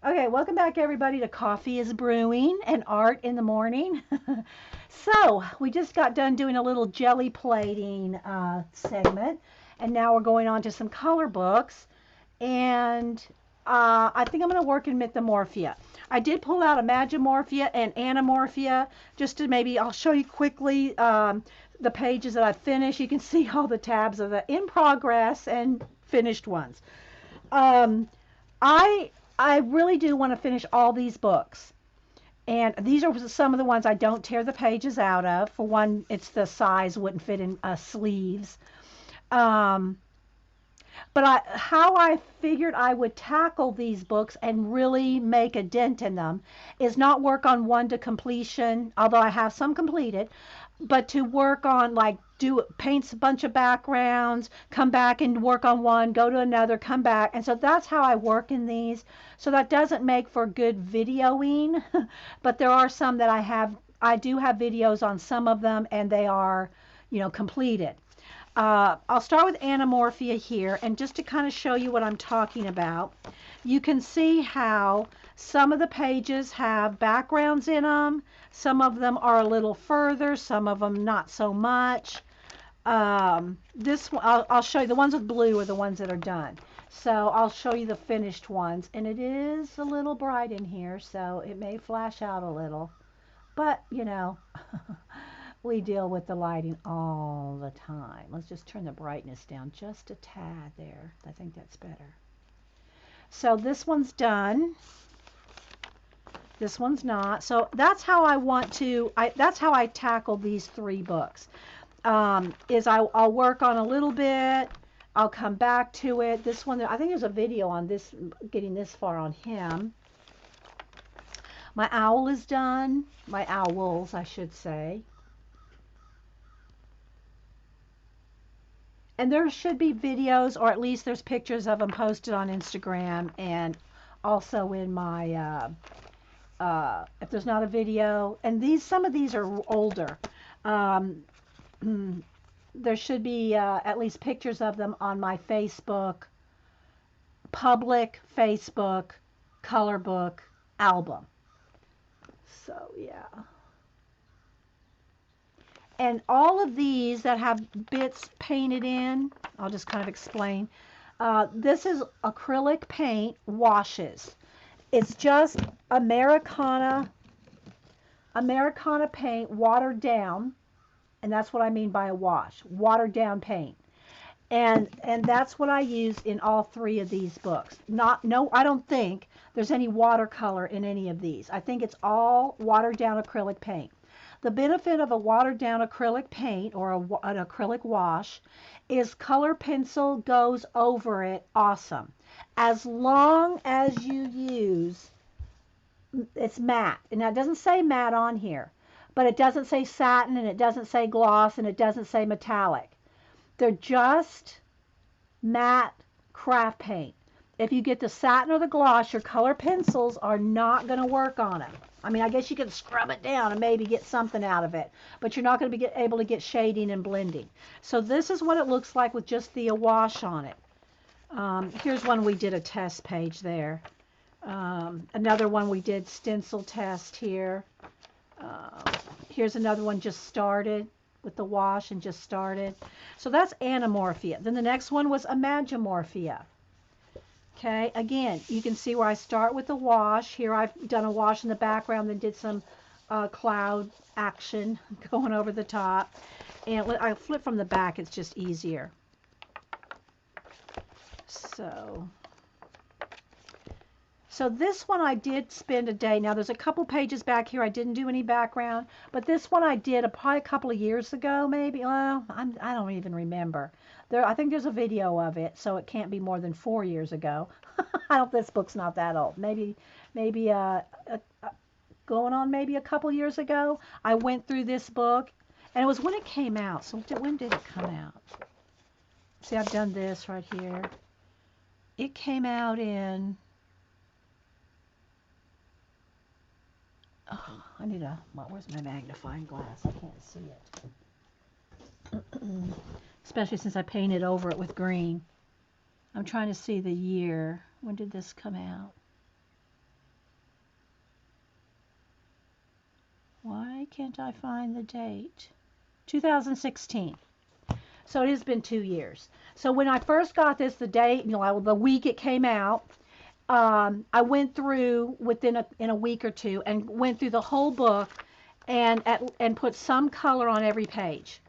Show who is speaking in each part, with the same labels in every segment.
Speaker 1: Okay, welcome back everybody to Coffee is Brewing and Art in the Morning. So, we just got done doing a little jelly plating segment, and now we're going on to some color books. And I think I'm going to work in Mythomorphia. I did pull out Imagimorphia and Anamorphia just to maybe, I'll show you quickly the pages that I finished. You can see all the tabs of the in progress and finished ones. Um, I I really do want to finish all these books. And these are some of the ones I don't tear the pages out of. For one, it's the size wouldn't fit in sleeves. Um, but how I figured I would tackle these books and really make a dent in them is not work on one to completion, although I have some completed, but to work on like do paints a bunch of backgrounds, come back and work on one, go to another, come back. And so that's how I work in these. So that doesn't make for good videoing, but there are some that I do have videos on some of them and they are, completed. I'll start with Anamorphia here, and just to kind of show you what I'm talking about, you can see how some of the pages have backgrounds in them. Some of them are a little further, some of them not so much. This one, I'll show you the ones with blue are the ones that are done. So I'll show you the finished ones, and it is a little bright in here, so it may flash out a little, but we deal with the lighting all the time. Let's just turn the brightness down just a tad there. I think that's better. So this one's done. This one's not. So that's how I want to, that's how I tackle these three books. I'll work on a little bit. I'll come back to it. This one, I think there's a video on this, getting this far on him. My owl is done. My owls, I should say. And there should be videos, or at least there's pictures of them posted on Instagram and also in my, if there's not a video, and some of these are older, there should be at least pictures of them on my Facebook, public Facebook color book album. So, yeah. And all of these that have bits painted in, I'll just kind of explain. This is acrylic paint washes. It's just Americana paint watered down, and that's what I mean by a wash, watered down paint. And that's what I use in all three of these books. I don't think there's any watercolor in any of these. I think it's all watered down acrylic paint. The benefit of a watered down acrylic paint or an acrylic wash is color pencil goes over it awesome. As long as you use, it's matte. And that doesn't say matte on here, but it doesn't say satin and it doesn't say gloss and it doesn't say metallic. They're just matte craft paint. If you get the satin or the gloss, your color pencils are not going to work on it. I mean, I guess you can scrub it down and maybe get something out of it, but you're not going to be able to get shading and blending. So this is what it looks like with just the wash on it. Here's one we did a test page there. Another one we did stencil test here. Here's another one just started with the wash and just started. So that's Anamorphia. Then the next one was Imagimorphia. Okay, again, you can see where I start with the wash. Here I've done a wash in the background, then did some cloud action going over the top. And I flip from the back, it's just easier. So this one I did spend a day. Now there's a couple pages back here I didn't do any background, but this one I did probably a couple of years ago, maybe. Well, I don't even remember. I think there's a video of it, so it can't be more than 4 years ago. I hope this book's not that old. Maybe going on maybe a couple years ago, I went through this book, and it was when it came out. So when did it come out? See, I've done this right here. It came out in... Oh, I need where's my magnifying glass? I can't see it. Especially since I painted over it with green. I'm trying to see the year. When did this come out? can't I find the date? 2016. So it has been 2 years. So when I first got this, the day, the week it came out, I went through in a week or two and went through the whole book and put some color on every page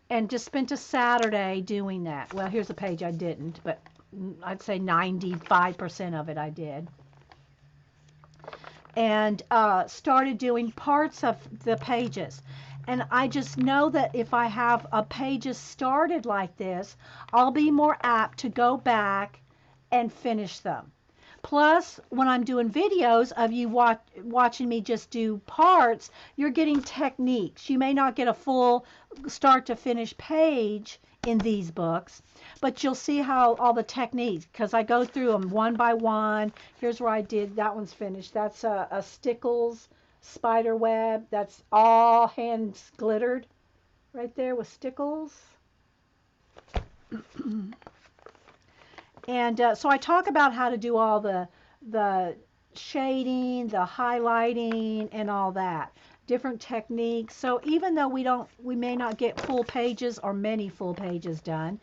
Speaker 1: and just spent a Saturday doing that. Well, here's a page I didn't, but I'd say 95% of it I did. And started doing parts of the pages. And I just know that if I have pages started like this, I'll be more apt to go back and finish them. Plus, when I'm doing videos of you watching me just do parts, you're getting techniques. You may not get a full start to finish page in these books, but you'll see how all the techniques, because I go through them one by one. Here's where I did, that one's finished. That's a Stickles spider web. That's all hands glittered right there with Stickles. And so I talk about how to do all the shading, the highlighting, and all that. Different techniques. So even though we may not get full pages or many full pages done,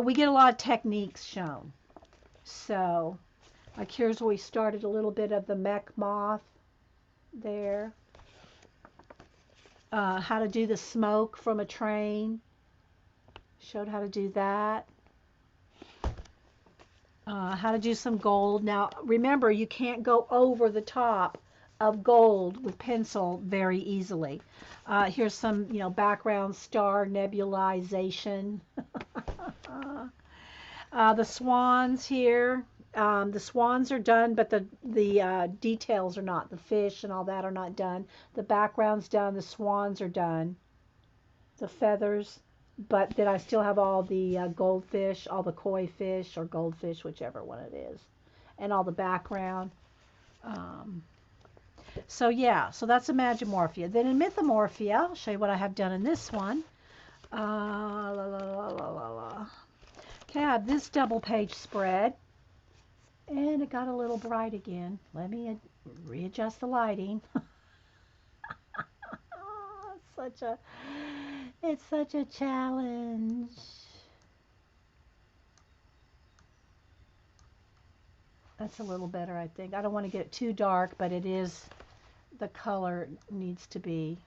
Speaker 1: we get a lot of techniques shown. So, like here's where we started a little bit of the mech moth there. How to do the smoke from a train. Showed how to do that. How to do some gold. Now, remember, you can't go over the top of gold with pencil very easily. Here's some, background star nebulization. The swans here. The swans are done, but the details are not. The fish and all that are not done. The background's done. The swans are done. The feathers. But then I still have all the goldfish, all the koi fish or goldfish, whichever one it is, and all the background. So yeah, so that's a Mythomorphia. Then in Mythomorphia, I'll show you what I have done in this one. Okay, I have this double page spread, and it got a little bright again. Let me readjust the lighting. It's such a challenge. That's a little better, I think. I don't want to get it too dark, but it is, the color needs to be,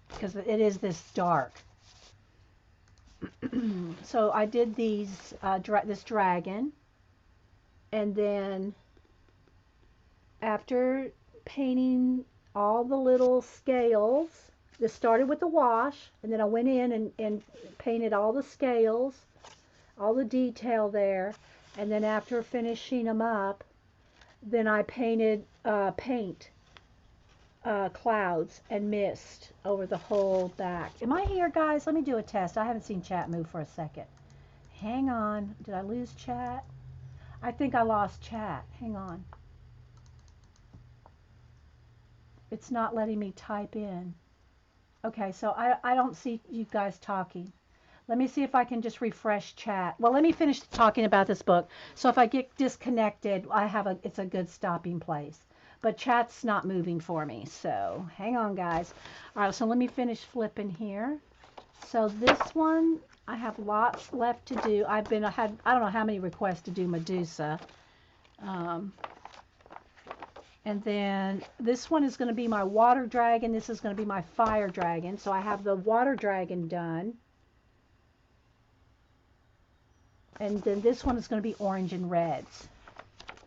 Speaker 1: because it is this dark. So I did these, this dragon, and then after painting all the little scales, this started with the wash, and then I went in and painted all the scales, all the detail there, and then after finishing them up, then I painted clouds and mist over the whole back. Am I here, guys? Let me do a test. I haven't seen chat move for a second. Hang on. Did I lose chat? I think I lost chat. Hang on. It's not letting me type in. Okay, so I don't see you guys talking. Let me see if I can just refresh chat. Well, let me finish talking about this book. So if I get disconnected, it's a good stopping place. But chat's not moving for me, so hang on, guys. All right, so let me finish flipping here. So this one, I have lots left to do. I don't know how many requests to do Medusa. And then this one is going to be my water dragon. This is going to be my fire dragon. So I have the water dragon done. And then this one is going to be orange and reds.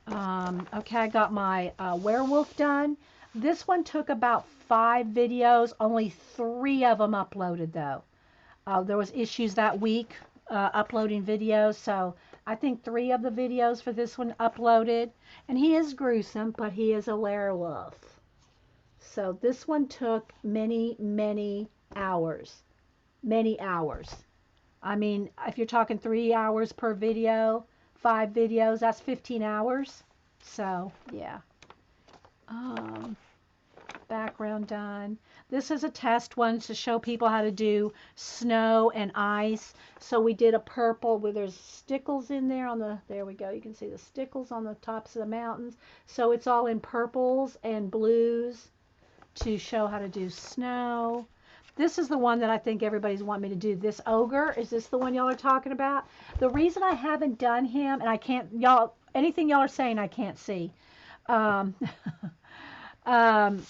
Speaker 1: Okay, I got my werewolf done. This one took about 5 videos. Only 3 of them uploaded, though. There was issues that week uploading videos. So I think 3 of the videos for this one uploaded. And he is gruesome, but he is a werewolf. So this one took many, many hours. Many hours. I mean, if you're talking 3 hours per video, 5 videos, that's 15 hours. So, yeah. Background done. This is a test one to show people how to do snow and ice. So we did a purple where there's stickles in there there we go. You can see the stickles on the tops of the mountains. So it's all in purples and blues to show how to do snow. This is the one that I think everybody's wanting me to do. This ogre, is this the one y'all are talking about? The reason I haven't done him, and I can't, y'all, anything y'all are saying I can't see. Um, um,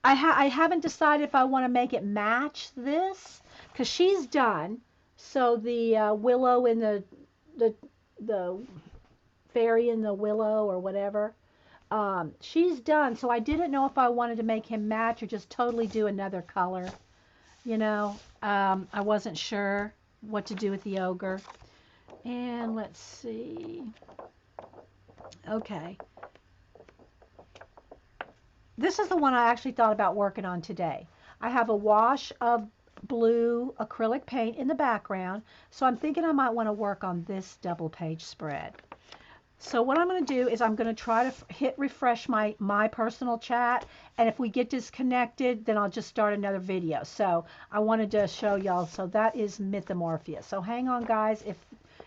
Speaker 1: I haven't decided if I want to make it match this, because she's done. So the willow in the the fairy in the willow or whatever, she's done. So I didn't know if I wanted to make him match or just totally do another color. You know, I wasn't sure what to do with the ogre. And let's see. Okay. This is the one I actually thought about working on today. I have a wash of blue acrylic paint in the background, so I'm thinking I might want to work on this double page spread. So what I'm going to do is I'm going to try to hit refresh my personal chat, and if we get disconnected, then I'll just start another video. So I wanted to show y'all. So that is Mythomorphia. So hang on, guys. If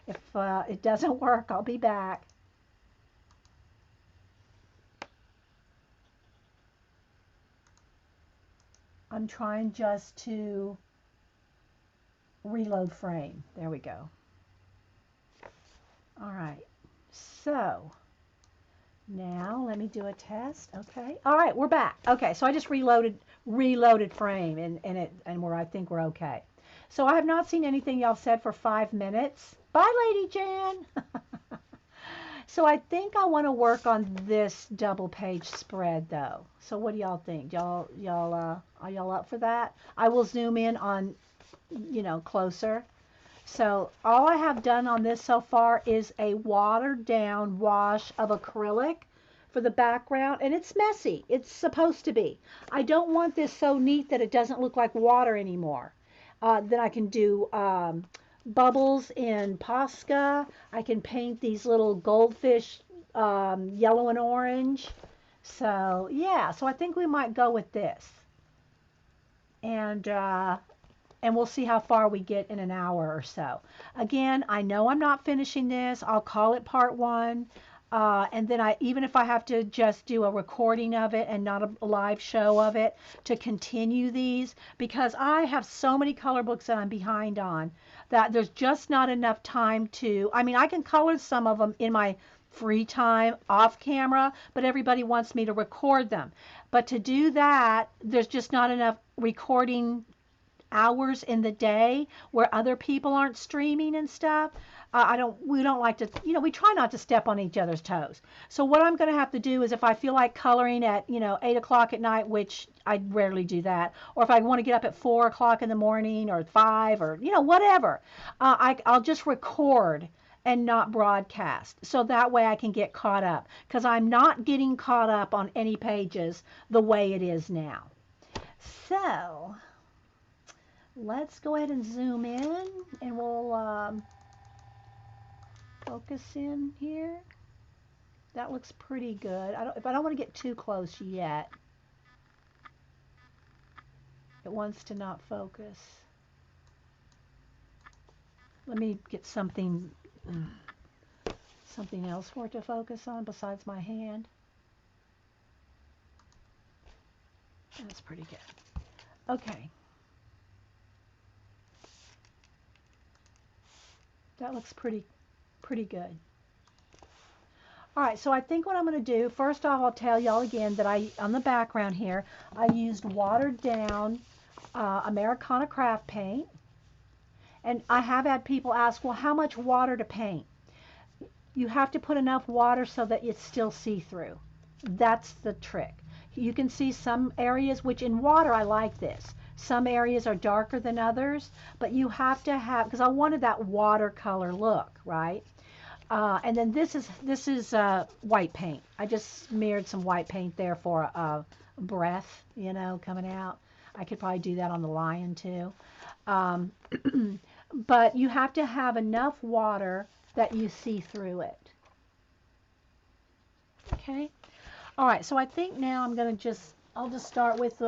Speaker 1: it doesn't work, I'll be back. I'm trying just to reload frame. There we go. All right. So now let me do a test. Okay. All right, we're back. Okay, so I just reloaded frame and I think we're okay. So I have not seen anything y'all said for 5 minutes. Bye, Lady Jan. So I think I want to work on this double page spread though. So what do y'all think? Y'all are y'all up for that? I will zoom in on, you know, closer. So all I have done on this so far is a watered down wash of acrylic for the background, and it's messy. It's supposed to be. I don't want this so neat that it doesn't look like water anymore. Then I can do bubbles in Posca. I can paint these little goldfish yellow and orange. So yeah, so I think we might go with this. And we'll see how far we get in an hour or so. Again, I know I'm not finishing this. I'll call it part 1. And then even if I have to just do a recording of it and not a live show of it to continue these, because I have so many color books that I'm behind on that there's just not enough time to, I mean, I can color some of them in my free time off camera, but everybody wants me to record them. But to do that, there's just not enough recording hours in the day where other people aren't streaming and stuff. We don't like to, you know, we try not to step on each other's toes. So what I'm going to have to do is if I feel like coloring at, you know, 8 o'clock at night, which I rarely do that, or if I want to get up at 4 o'clock in the morning or 5 or, you know, whatever, I'll just record and not broadcast. So that way I can get caught up, because I'm not getting caught up on any pages the way it is now. So let's go ahead and zoom in, and we'll focus in here. That looks pretty good. I don't want to get too close yet. It wants to not focus. Let me get something else for it to focus on besides my hand. That's pretty good. Okay. That looks pretty good. All right, so I think what I'm going to do, first off, I'll tell y'all again that on the background here, I used watered down Americana craft paint. And I have had people ask, well, how much water to paint? You have to put enough water so that it's still see-through. That's the trick. You can see some areas, which in water I like this. Some areas are darker than others, but you have to have, because I wanted that watercolor look, right? And then this is white paint. I just smeared some white paint there for a breath, you know, coming out. I could probably do that on the lion too. But you have to have enough water that you see through it. Okay. All right, so I think now I'll just start with,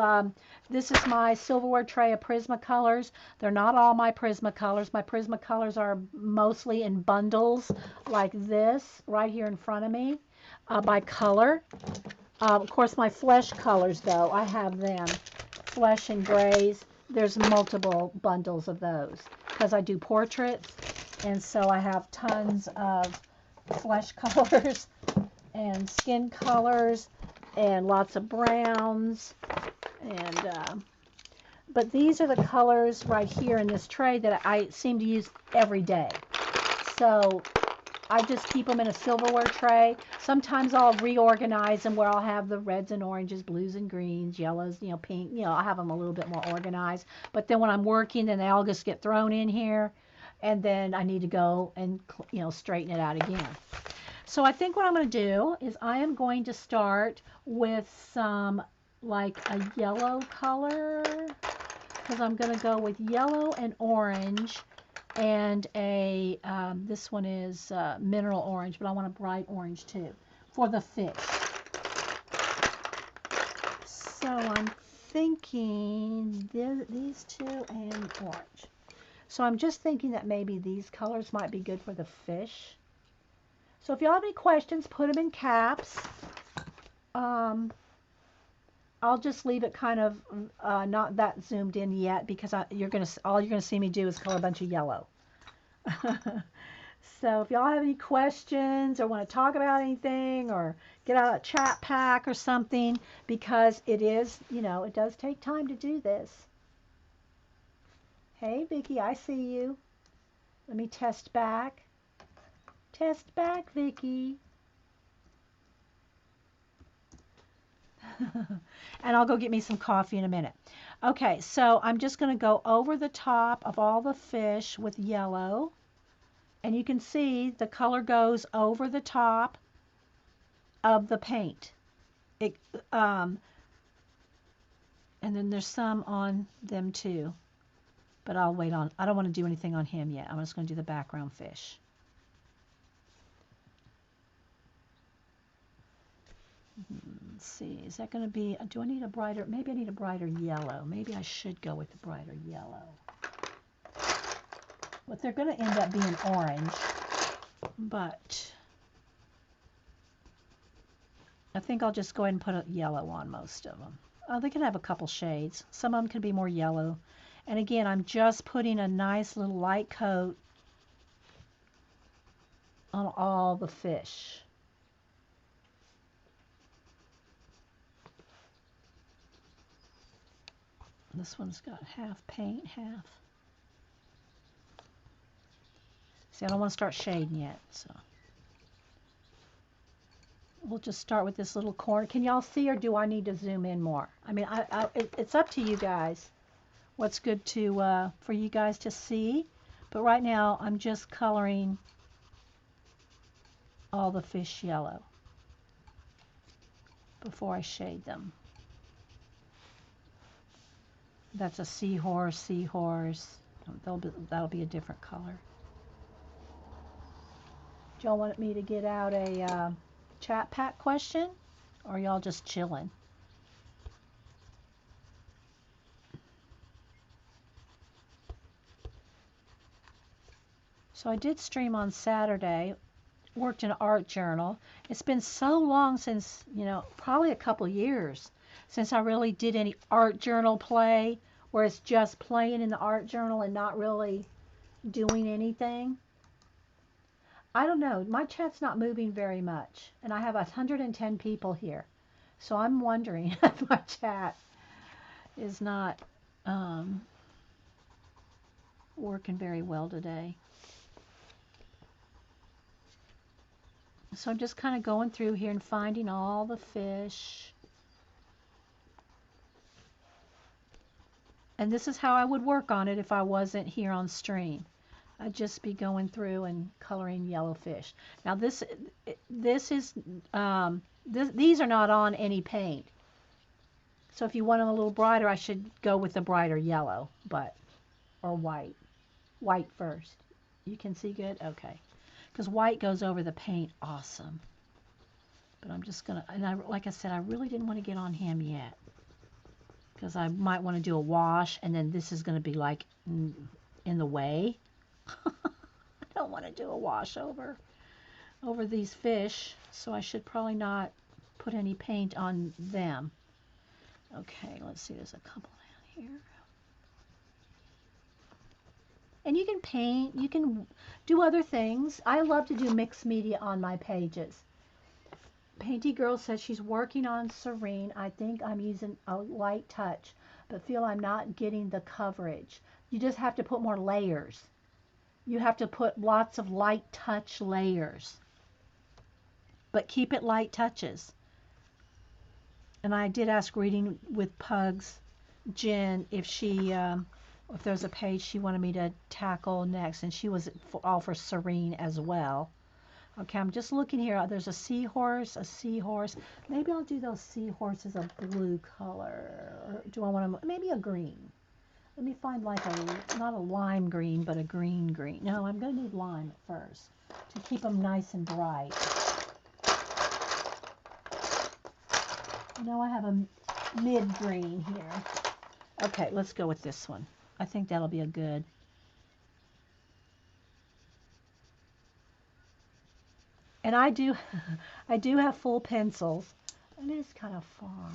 Speaker 1: this is my silverware tray of Prismacolors. They're not all my Prismacolors. My Prismacolors are mostly in bundles like this right here in front of me by color. Of course, my flesh colors, though, I have them. Flesh and grays. There's multiple bundles of those because I do portraits, and so I have tons of flesh colors and skin colors and lots of browns. And but these are the colors right here in this tray that I seem to use every day. So I just keep them in a silverware tray. Sometimes I'll reorganize them where I'll have the reds and oranges, blues and greens, yellows, pink. I'll have them a little bit more organized. But then when I'm working, then they all just get thrown in here. And then I need to go and, straighten it out again. So I think what I'm going to do is I am going to start with some, like a yellow color. Because I'm going to go with yellow and orange. And this one is mineral orange, but I want a bright orange too for the fish. So I'm thinking these two and orange. So I'm just thinking that maybe these colors might be good for the fish. So if y'all have any questions, put them in caps. I'll just leave it kind of not that zoomed in yet because all you're gonna see me do is color a bunch of yellow. So if y'all have any questions or want to talk about anything or get out a chat pack or something, because it is, it does take time to do this. Hey Vicky, I see you. Let me test back. Test back, Vicky. And I'll go get me some coffee in a minute. Okay, so I'm just going to go over the top of all the fish with yellow. And you can see the color goes over the top of the paint. And then there's some on them too. But I'll wait on, I don't want to do anything on him yet. I'm just going to do the background fish. Let's see, is that going to be, do I need a brighter, maybe I need a brighter yellow. Maybe I should go with the brighter yellow. But they're going to end up being orange. But I think I'll just go ahead and put a yellow on most of them. Oh, they can have a couple shades. Some of them can be more yellow. And again, I'm just putting a nice little light coat on all the fish. This one's got half paint, half. See, I don't want to start shading yet, so. We'll just start with this little corner. Can y'all see, or do I need to zoom in more? I mean, it's up to you guys. What's good to for you guys to see. But right now, I'm just coloring all the fish yellow before I shade them. That's a seahorse, seahorse. That'll be a different color. Do y'all want me to get out a chat pack question, or y'all just chilling? So I did stream on Saturday, worked in an art journal. It's been so long since, probably a couple years since I really did any art journal play, where it's just playing in the art journal and not really doing anything. I don't know. My chat's not moving very much, and I have 110 people here. So I'm wondering if my chat is not working very well today. So I'm just kind of going through here and finding all the fish. And this is how I would work on it if I wasn't here on stream. I'd just be going through and coloring yellow fish. Now these are not on any paint. So if you want them a little brighter, I should go with the brighter yellow, or white. White first. You can see good? Okay. Because white goes over the paint awesome. But I'm just going to, and like I said, I really didn't want to get on him yet. Because I might want to do a wash, and then this is going to be like in the way. I don't want to do a wash over these fish, so I should probably not put any paint on them. Okay, let's see, there's a couple down here. And you can paint, you can do other things. I love to do mixed media on my pages. Painty Girl says she's working on Serene. I think I'm using a light touch, but feel I'm not getting the coverage. You just have to put more layers. You have to put lots of light touch layers. But keep it light touches. And I did ask Reading with Pugs, Jen, if if there's a page she wanted me to tackle next, and she was all for Serene as well. Okay, I'm just looking here. There's a seahorse, a seahorse. Maybe I'll do those seahorses a blue color. Or do I want to, maybe a green. Let me find like not a lime green, but a green green. No, I'm going to need lime at first to keep them nice and bright. Now I have a mid-green here. Okay, let's go with this one. I think that'll be a good. And I do have full pencils. It is kind of far.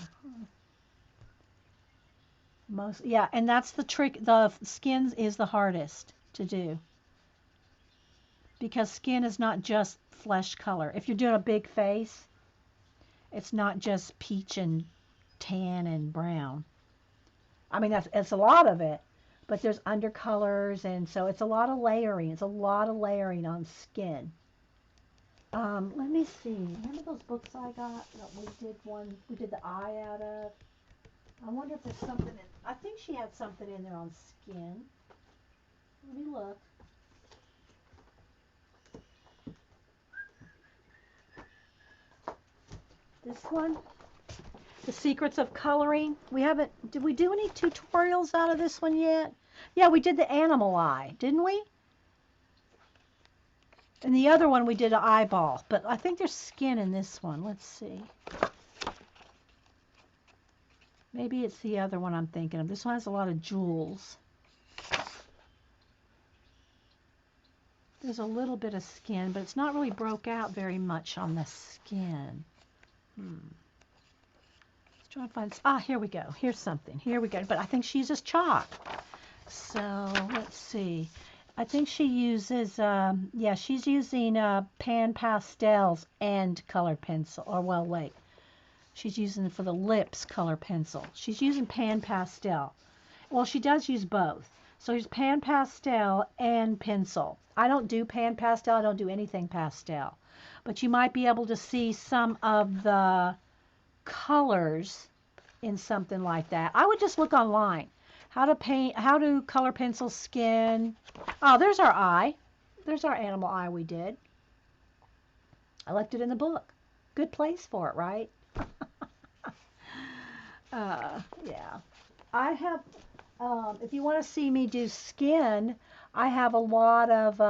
Speaker 1: Yeah, and that's the trick. The skin is the hardest to do. Because skin is not just flesh color. If you're doing a big face, it's not just peach and tan and brown. I mean, it's a lot of it, but there's undercolors, and so it's a lot of layering. It's a lot of layering on skin. Let me see. Remember those books I got that we did the eye out of? I wonder if there's something in, I think she had something in there on skin. Let me look. This one, The Secrets of Coloring. Did we do any tutorials out of this one yet? Yeah, we did the animal eye, didn't we? And the other one we did an eyeball, but I think there's skin in this one. Let's see. Maybe it's the other one I'm thinking of. This one has a lot of jewels. There's a little bit of skin, but it's not really broke out very much on the skin. Let's try and find. Here we go. Here's something. Here we go. But I think she uses chalk. So let's see. I think she uses, she's using pan pastels and colored pencil. Or, well, wait. She's using for the lips color pencil. She's using pan pastel. Well, she does use both. So here's pan pastel and pencil. I don't do pan pastel. I don't do anything pastel. But you might be able to see some of the colors in something like that. I would just look online. How to color pencil skin. Oh, there's our eye. There's our animal eye we did. I left it in the book. Good place for it, right? Yeah. I have, if you want to see me do skin, I have a lot of,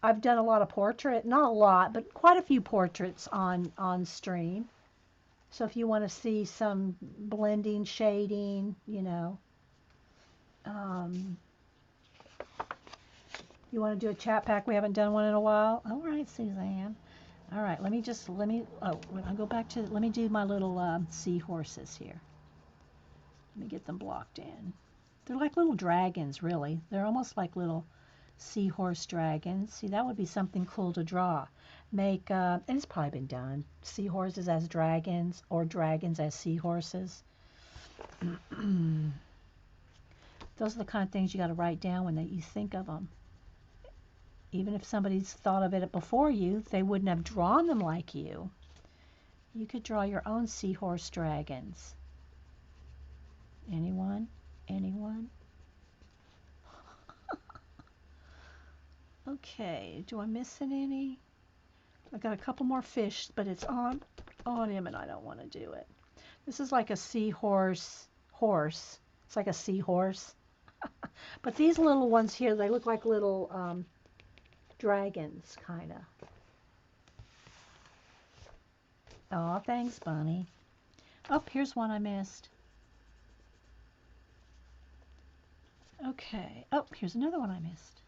Speaker 1: I've done a lot of portrait, not a lot, but quite a few portraits on stream. So if you want to see some blending, shading, you know. You want to do a chat pack? We haven't done one in a while. All right, Suzanne. All right, let me I'll go back to, let me do my little seahorses here. Let me get them blocked in. They're like little dragons, really. They're almost like little seahorse dragons. See, that would be something cool to draw. Make, and it's probably been done, seahorses as dragons or dragons as seahorses. Those are the kind of things you got to write down when you think of them. Even if somebody's thought of it before you, they wouldn't have drawn them like you. You could draw your own seahorse dragons. Anyone? Anyone? Okay, do I missing any? I got a couple more fish, but it's on him and I don't want to do it. This is like a seahorse horse. It's like a seahorse. But these little ones here, they look like little dragons, kind of. Oh, thanks, Bunny. Oh, here's one I missed. Okay. Oh, here's another one I missed.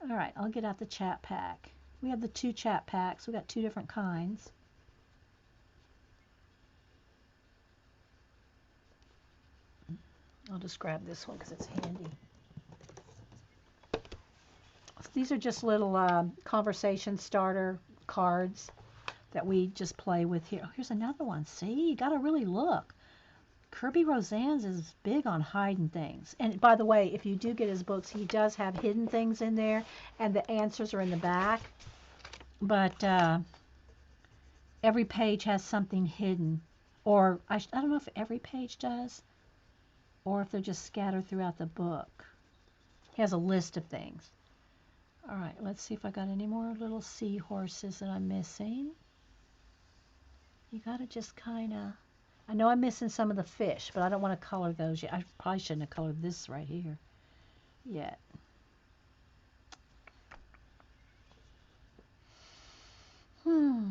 Speaker 1: All right, I'll get out the chat pack. We have the 2 chat packs. We got 2 different kinds. I'll just grab this one because it's handy. These are just little conversation starter cards that we just play with here. Oh, here's another one. See, you got to really look. Kerby Rosanes is big on hiding things. And by the way, if you do get his books, he does have hidden things in there, and the answers are in the back. But every page has something hidden. Or I don't know if every page does, or if they're just scattered throughout the book. He has a list of things. All right, let's see if I got any more little seahorses that I'm missing. You got to just kind of... I know I'm missing some of the fish, but I don't want to color those yet. I probably shouldn't have colored this right here yet. All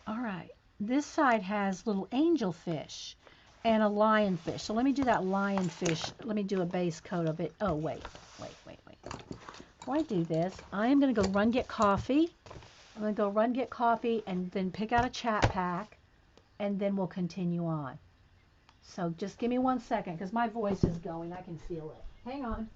Speaker 1: right. This side has little angelfish and a lionfish. So let me do that lionfish. Let me do a base coat of it. Oh, wait. Before I do this, I am going to go run get coffee. I'm going to go run get coffee and then pick out a chat pack, and then we'll continue on. So just give me 1 second because my voice is going. I can feel it. Hang on.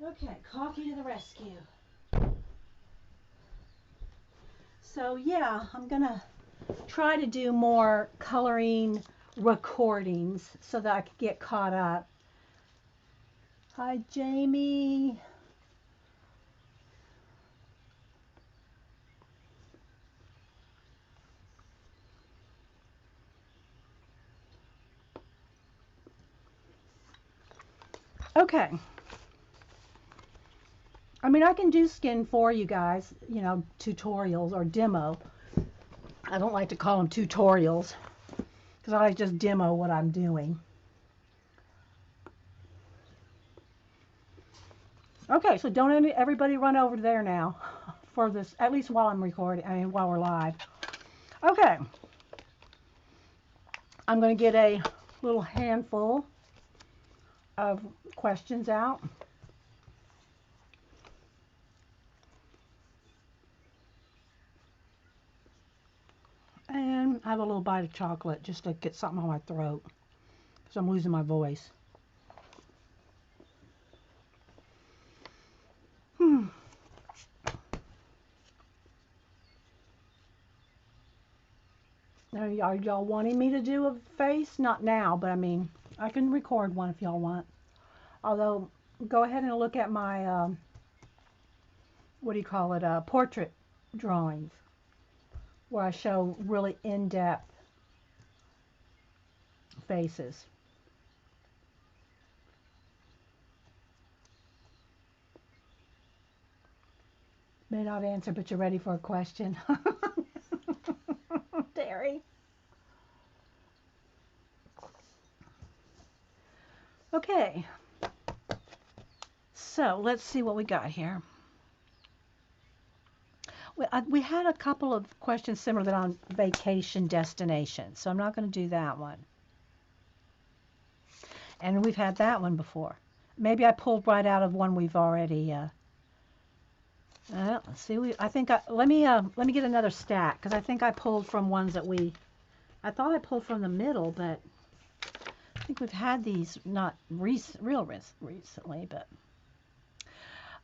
Speaker 1: Okay, coffee to the rescue. So yeah, I'm gonna try to do more coloring recordings so that I could get caught up. Hi, Jamie. Okay. I mean, I can do skin for you guys, you know, tutorials or demo. I don't like to call them tutorials because I just demo what I'm doing. Okay, so don't everybody run over there now for this, at least while I'm recording, I mean, while we're live. Okay. I'm going to get a little handful of questions out. And I have a little bite of chocolate just to get something on my throat because I'm losing my voice. Are y'all wanting me to do a face? Not now, but I mean, I can record one if y'all want. Although, go ahead and look at my, what do you call it, portrait drawings, where I show really in-depth faces. May not answer, but you're ready for a question. Terry. Okay. So let's see what we got here. We had a couple of questions similar that on vacation destinations, so I'm not going to do that one. And we've had that one before. Maybe I pulled right out of one we've already. Let's see. Let me get another stack because I think I pulled from ones that I thought I pulled from the middle, but I think we've had these not recently, but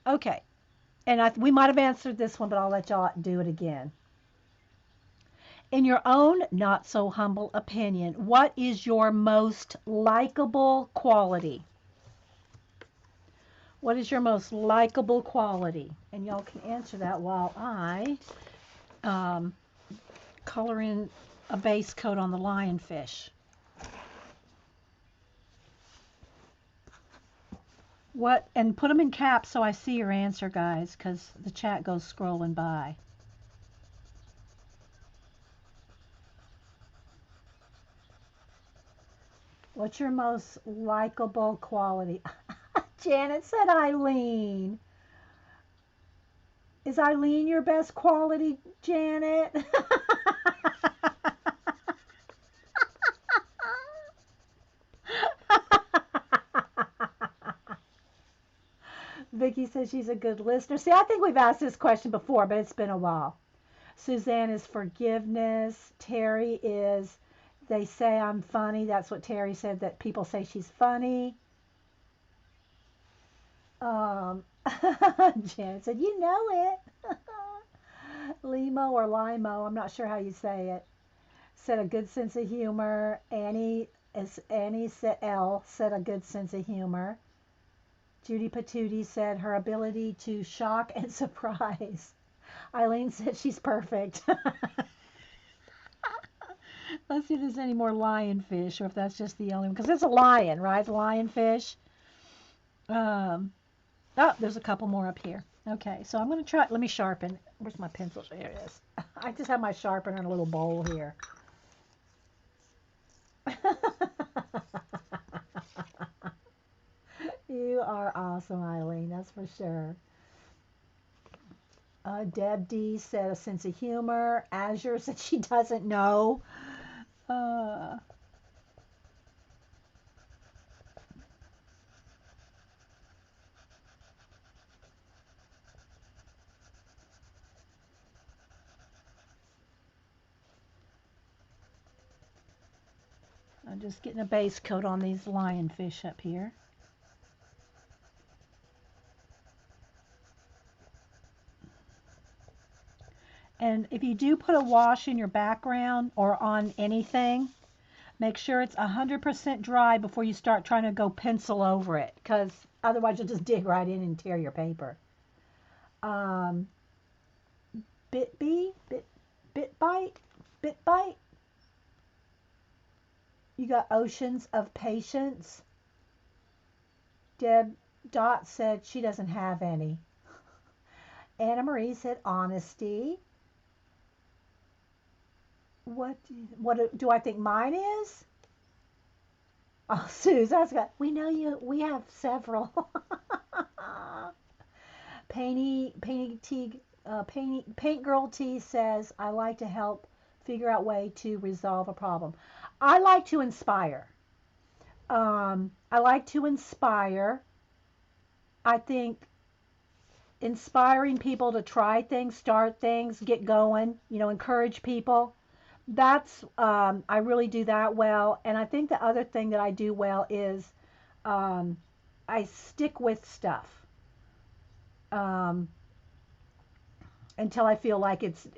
Speaker 1: okay. And we might have answered this one, but I'll let y'all do it again. In your own not so humble opinion, what is your most likable quality? What is your most likable quality? And y'all can answer that while I um, color in a base coat on the lionfish. What, and put them in caps so I see your answer, guys, because the chat goes scrolling by. What's your most likable quality? Janet said Eileen. Is Eileen your best quality, Janet? Vicky says she's a good listener. See, I think we've asked this question before, but it's been a while. Suzanne is forgiveness. Terry is, they say I'm funny. That's what Terry said, that people say she's funny. Janet said, you know it. Limo or Limo, I'm not sure how you say it. Said a good sense of humor. Annie said L said a good sense of humor. Judy Patootie said her ability to shock and surprise. Eileen said she's perfect. Let's see if there's any more lionfish, or if that's just the only one. Because it's a lion, right? The lionfish. Oh, there's a couple more up here. Okay, so I'm going to try. Let me sharpen. Where's my pencil? Here it is. I just have my sharpener in a little bowl here. You are awesome, Eileen. That's for sure. Deb D said a sense of humor. Azure said she doesn't know. I'm just getting a base coat on these lionfish up here. And if you do put a wash in your background or on anything, make sure it's 100% dry before you start trying to go pencil over it, because otherwise you'll just dig right in and tear your paper. Bitbite. You got oceans of patience. Deb Dot said she doesn't have any. Anna Marie said honesty. What do I think mine is? Oh, Suze, that's got. We know you. We have several. Paint Girl T says I like to help figure out way to resolve a problem. I like to inspire. I like to inspire. I think inspiring people to try things, start things, get going, encourage people. That's, I really do that well. And I think the other thing that I do well is I stick with stuff until I feel like it's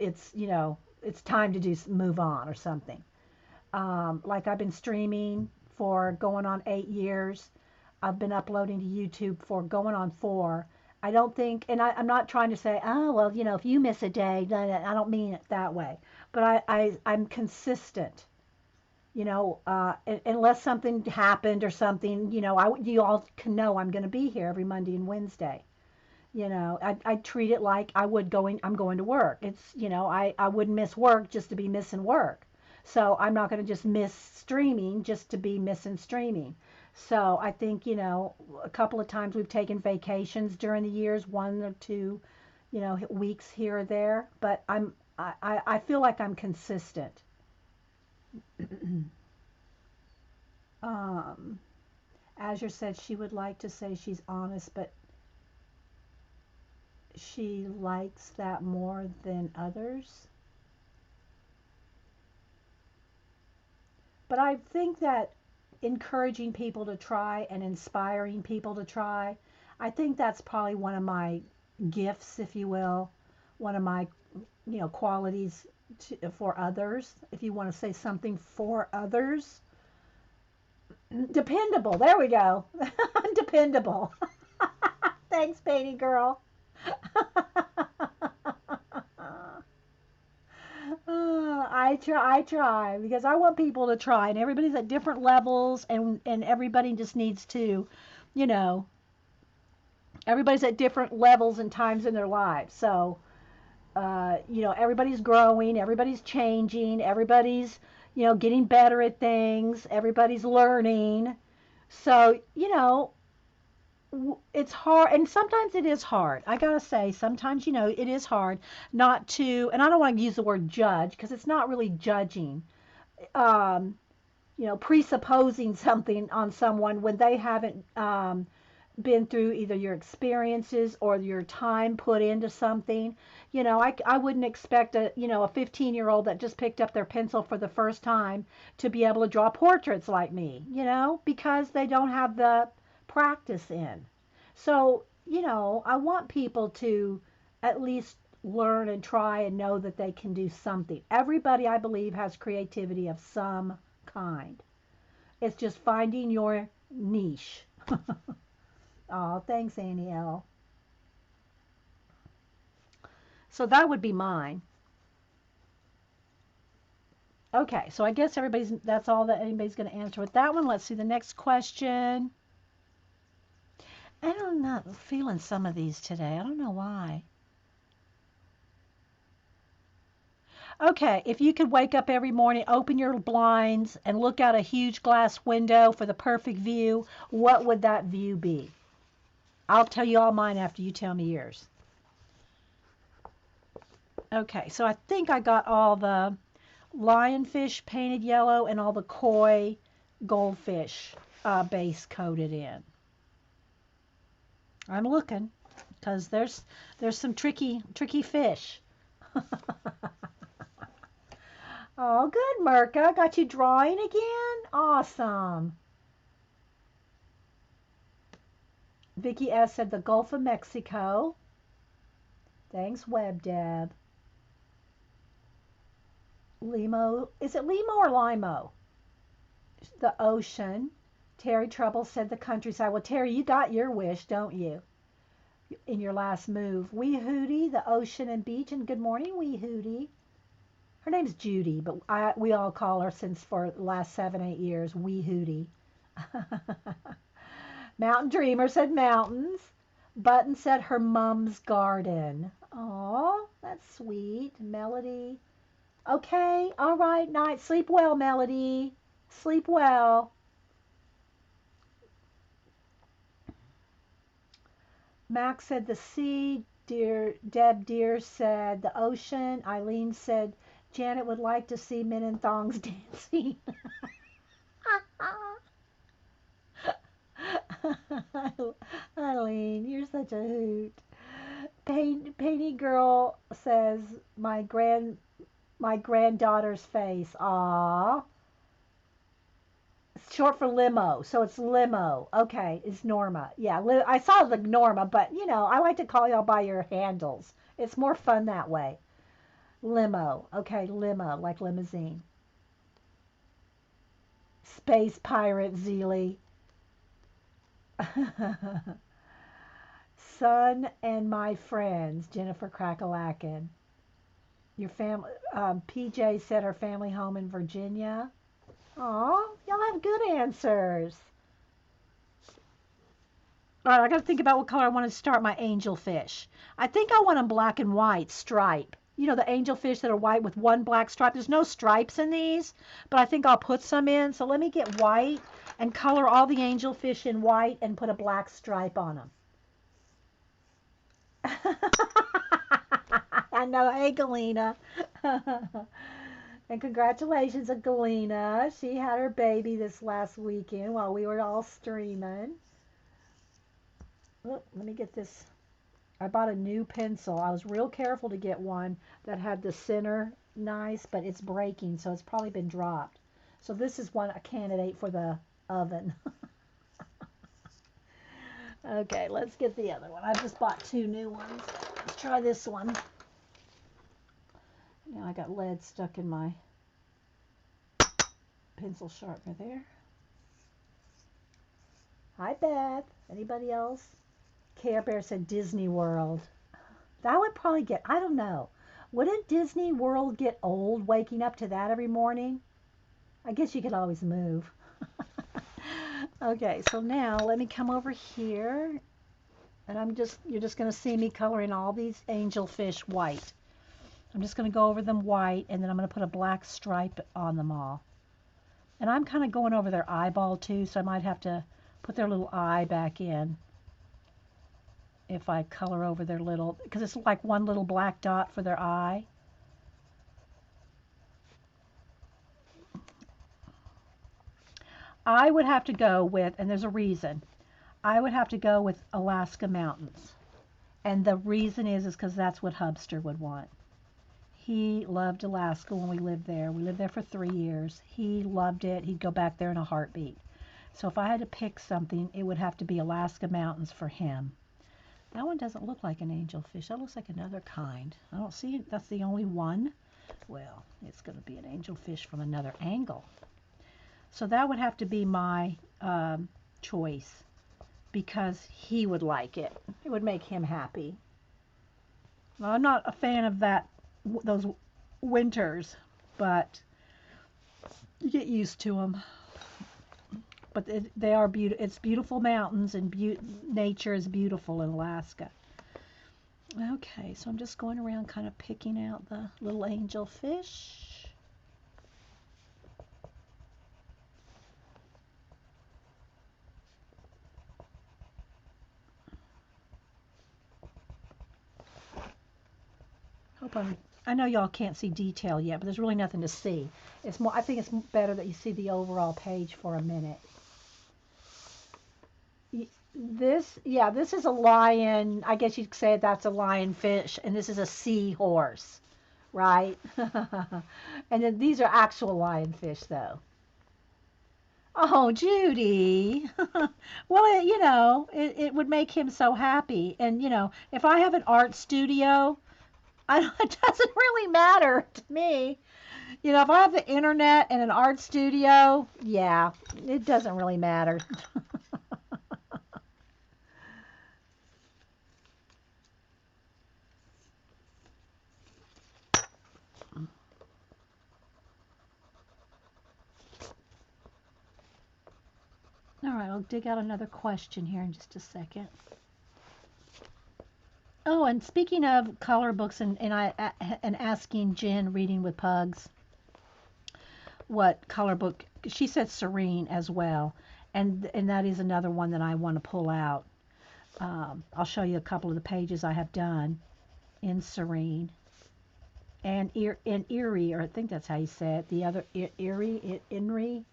Speaker 1: time to move on or something. Like I've been streaming for going on 8 years. I've been uploading to YouTube for going on 4. I don't think, and I'm not trying to say, oh, well, if you miss a day, I don't mean it that way. But I'm consistent, unless something happened or something, you all can know I'm going to be here every Monday and Wednesday. I treat it like I'm going to work. It's, I wouldn't miss work just to be missing work. So I'm not going to just miss streaming just to be missing streaming. So I think, a couple of times we've taken vacations during the years, 1 or 2, weeks here or there. But I feel like I'm consistent. Azure said she would like to say she's honest, but she likes that more than others. But I think that encouraging people to try and inspiring people to try, I think that's probably one of my gifts, if you will, one of my, qualities for others, if you want to say something for others. Dependable. There we go. I'm dependable. Thanks, baby girl. I try because I want people to try, and everybody's at different levels, and everybody just needs to, you know, everybody's at different levels and times in their lives. So, everybody's growing, everybody's changing, everybody's, getting better at things, everybody's learning. So, it's hard, and sometimes it is hard. I gotta say, sometimes, it is hard not to, and I don't want to use the word judge because it's not really judging, um, presupposing something on someone when they haven't been through either your experiences or your time put into something. I wouldn't expect a 15-year-old that just picked up their pencil for the first time to be able to draw portraits like me, because they don't have the practice in. So, I want people to at least learn and try and know that they can do something. Everybody, I believe, has creativity of some kind. It's just finding your niche. Oh, thanks, Annie L. So that would be mine. Okay, so I guess that's all that anybody's going to answer with that one. Let's see the next question. I'm not feeling some of these today. I don't know why. Okay, if you could wake up every morning, open your blinds, and look out a huge glass window for the perfect view, what would that view be? I'll tell you all mine after you tell me yours. Okay, so I think I got all the lionfish painted yellow and all the koi goldfish base coated in. I'm looking because there's some tricky fish. Oh, good, Merca. Got you drawing again? Awesome. Vicky S. said the Gulf of Mexico. Thanks, WebDeb. Limo. Is it Limo or Limo? The ocean. Terry Trouble said the countryside. Well, Terry, you got your wish, don't you? In your last move. Wee Hootie, the ocean and beach. And good morning, Wee Hootie. Her name's Judy, but we all call her since for the last 7-8 years, Wee Hootie. Mountain Dreamer said mountains. Button said her mom's garden. Oh, that's sweet. Melody. Okay, all right, night. Sleep well, Melody. Sleep well. Max said the sea. Deb Deer said the ocean. Eileen said Janet would like to see men in thongs dancing. Eileen, you're such a hoot. Painty Girl says my granddaughter's face. Aw. It's short for limo, so it's limo. Okay, it's Norma. Yeah, I saw the Norma, but I like to call y'all by your handles. It's more fun that way. Limo. Okay, limo, like limousine. Space Pirate Zeely. Son and my friends, Jennifer Crackalakin. Your family, PJ said her family home in Virginia. Aw, y'all have good answers. All right, I got to think about what color I want to start my angelfish. I think I want them black and white stripe. The angelfish that are white with one black stripe. There's no stripes in these, but I think I'll put some in. So let me get white and color all the angelfish in white and put a black stripe on them. I know. Hey, Galena. And congratulations to Galena. She had her baby this last weekend while we were all streaming. Look, let me get this. I bought a new pencil. I was real careful to get one that had the center nice, but it's breaking, so it's probably been dropped. So this is a candidate for the oven. Okay, let's get the other one. I just bought 2 new ones. Let's try this one. Now I got lead stuck in my pencil sharpener there. Hi, Beth. Anybody else? Care Bear said Disney World. That would probably get, I don't know. Wouldn't Disney World get old waking up to that every morning? I guess you could always move. Okay, so now let me come over here. And you're just going to see me coloring all these angelfish white. I'm just going to go over them white, and then I'm going to put a black stripe on them all. And I'm kind of going over their eyeball too, so I might have to put their little eye back in if I color over their little, because it's like one little black dot for their eye. I would have to go with, and there's a reason, I would have to go with Alaska Mountains. And the reason is because that's what Hubster would want. He loved Alaska when we lived there. We lived there for 3 years. He loved it. He'd go back there in a heartbeat. So if I had to pick something, it would have to be Alaska Mountains for him. That one doesn't look like an angelfish. That looks like another kind. I don't see it. That's the only one. Well, it's going to be an angelfish from another angle. So that would have to be my choice because he would like it. It would make him happy. Well, I'm not a fan of those winters, but you get used to them. But they are beautiful. It's beautiful mountains, and nature is beautiful in Alaska. Okay, so I'm just going around kind of picking out the little angelfish. I know y'all can't see detail yet, but there's really nothing to see. It's more, I think it's better that you see the overall page for a minute. This is a lion. I guess you'd say that's a lionfish, and this is a seahorse, right? And then these are actual lionfish, though. Oh, Judy. Well, it would make him so happy. And, if I have an art studio, it doesn't really matter to me. If I have the internet and an art studio, yeah, it doesn't really matter. All right, I'll dig out another question here in just a second. Oh, and speaking of color books and asking Jen reading with pugs what color book, she said Serene as well, and that is another one that I want to pull out. I'll show you a couple of the pages I have done in Serene and in Erie, or I think that's how you say it. The other Erie, Inri.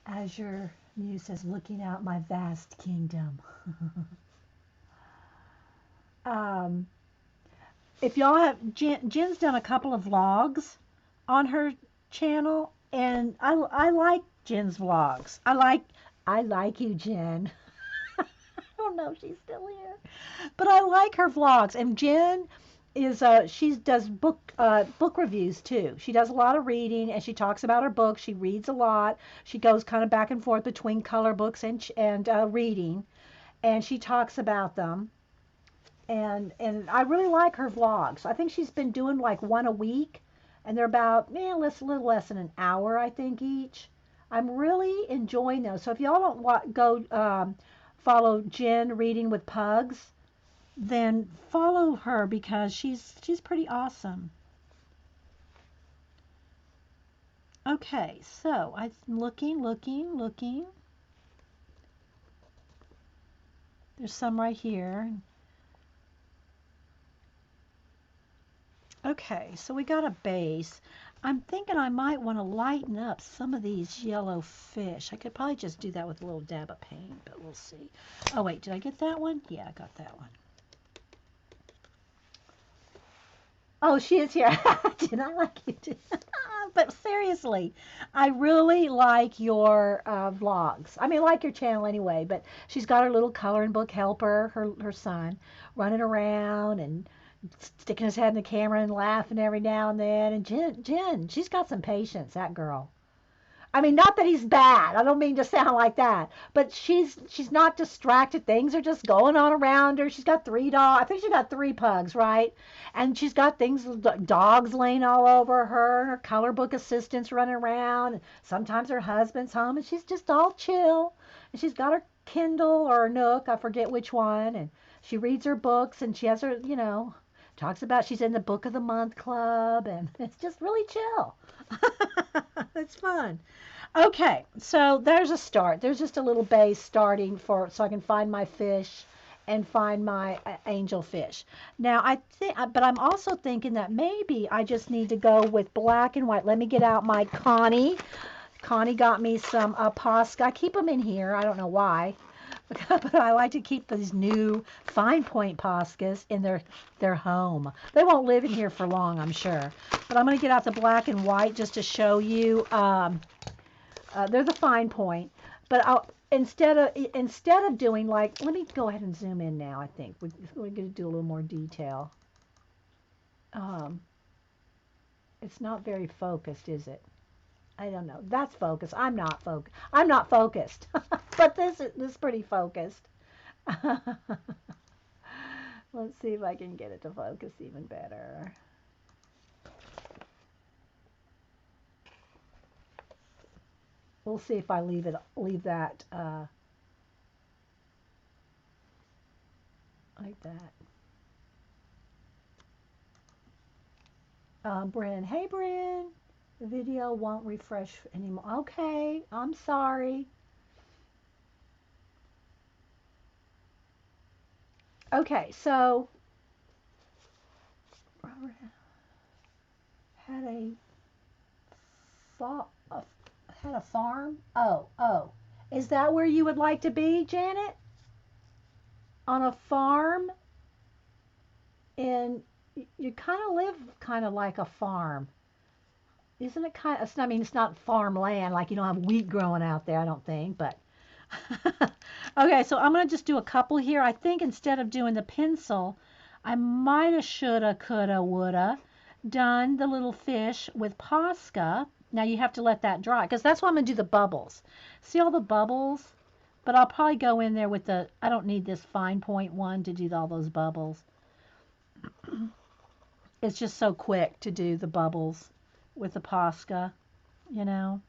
Speaker 1: Azure Muse says, looking out my vast kingdom. If y'all have, Jen's done a couple of vlogs on her channel, and I like Jen's vlogs. I like you, Jen. I don't know if she's still here, but I like her vlogs. And Jen is she does book reviews too. She does a lot of reading, and she talks about her books. She reads a lot. She goes kind of back and forth between color books and reading, and she talks about them. And I really like her vlogs. I think she's been doing like one a week, and they're about a little less than an hour, I think, each. I'm really enjoying those. So if y'all don't go follow Jen Reading with Pugs, then follow her because she's pretty awesome. Okay, so I'm looking. There's some right here. Okay, so we got a base. I'm thinking I might want to lighten up some of these yellow fish. I could probably just do that with a little dab of paint, but we'll see. Oh, wait, did I get that one? Yeah, I got that one. Oh, she is here. Did I like you too? But seriously, I really like your vlogs. I mean, I like your channel anyway, but she's got her little coloring book helper, her son, running around and sticking his head in the camera and laughing every now and then. And Jen, she's got some patience, that girl. I mean, not that he's bad. I don't mean to sound like that, but she's not distracted. Things are just going on around her. She's got three dogs. I think she got three pugs, right? And she's got things, dogs laying all over her, and her color book assistants running around. And sometimes her husband's home, and she's just all chill. And she's got her Kindle or her Nook, I forget which one, and she reads her books, and she has her, talks about she's in the Book of the Month club, and it's just really chill. It's fun. Okay, so there's a start. There's just a little base starting for so I can find my fish and find my angel fish. Now I think, but I'm also thinking that maybe I just need to go with black and white. Let me get out my Connie. Connie got me some Posca. I keep them in here. I don't know why, but I like to keep these new fine point Poscas in their home. They won't live in here for long, I'm sure. But I'm going to get out the black and white just to show you. They're the fine point, but instead of doing like, let me go ahead and zoom in now. I think we're going to do a little more detail. It's not very focused, is it? I don't know. That's focused. I'm not focused. I'm not focused, but this is pretty focused. Let's see if I can get it to focus even better. We'll see if I leave that like that. Bryn, hey Bryn, the video won't refresh anymore. Okay, I'm sorry. Okay, so had a farm. Oh, is that where you would like to be, Janet? On a farm? And you kind of live kind of like a farm. Isn't it kind of, I mean, it's not farmland, like you don't have wheat growing out there, I don't think, but. Okay, so I'm going to just do a couple here. I think instead of doing the pencil, I might have, shoulda, coulda, woulda done the little fish with Posca. Now you have to let that dry, because that's why I'm going to do the bubbles. See all the bubbles? But I'll probably go in there with I don't need this fine point one to do all those bubbles. It's just so quick to do the bubbles with the Posca, you know.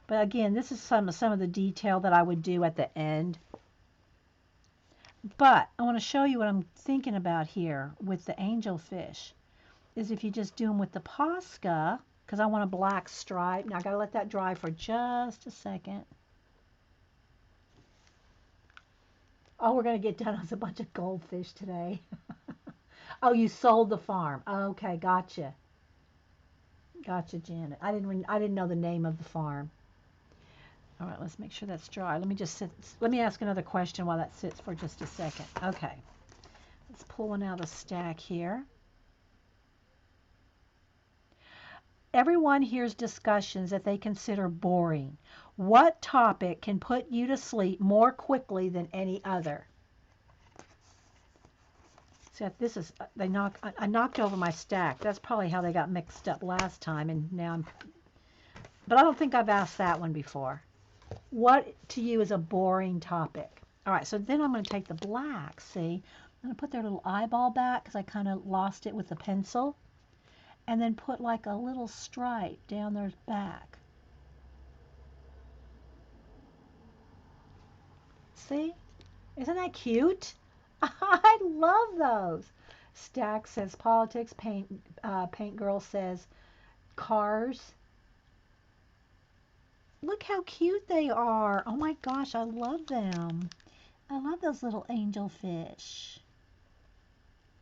Speaker 1: But again, this is some of the detail that I would do at the end. But I want to show you what I'm thinking about here with the angelfish. Is if you just do them with the Posca, because I want a black stripe. Now I got to let that dry for just a second. All we're going to get done is a bunch of goldfish today. Oh, you sold the farm. Okay, gotcha. Gotcha, Janet. I didn't know the name of the farm. All right, let's make sure that's dry. Let me ask another question while that sits for just a second. Okay. Let's pull one out of the stack here. Everyone hears discussions that they consider boring. What topic can put you to sleep more quickly than any other? See, this is, I knocked over my stack. That's probably how they got mixed up last time, and now but I don't think I've asked that one before. What to you is a boring topic? All right, so then I'm going to take the black, see? I'm going to put their little eyeball back because I kind of lost it with the pencil. And then put like a little stripe down their back. See? Isn't that cute? I love those. Stack says politics. Paint Girl says cars. Look how cute they are. Oh my gosh, I love them. I love those little angelfish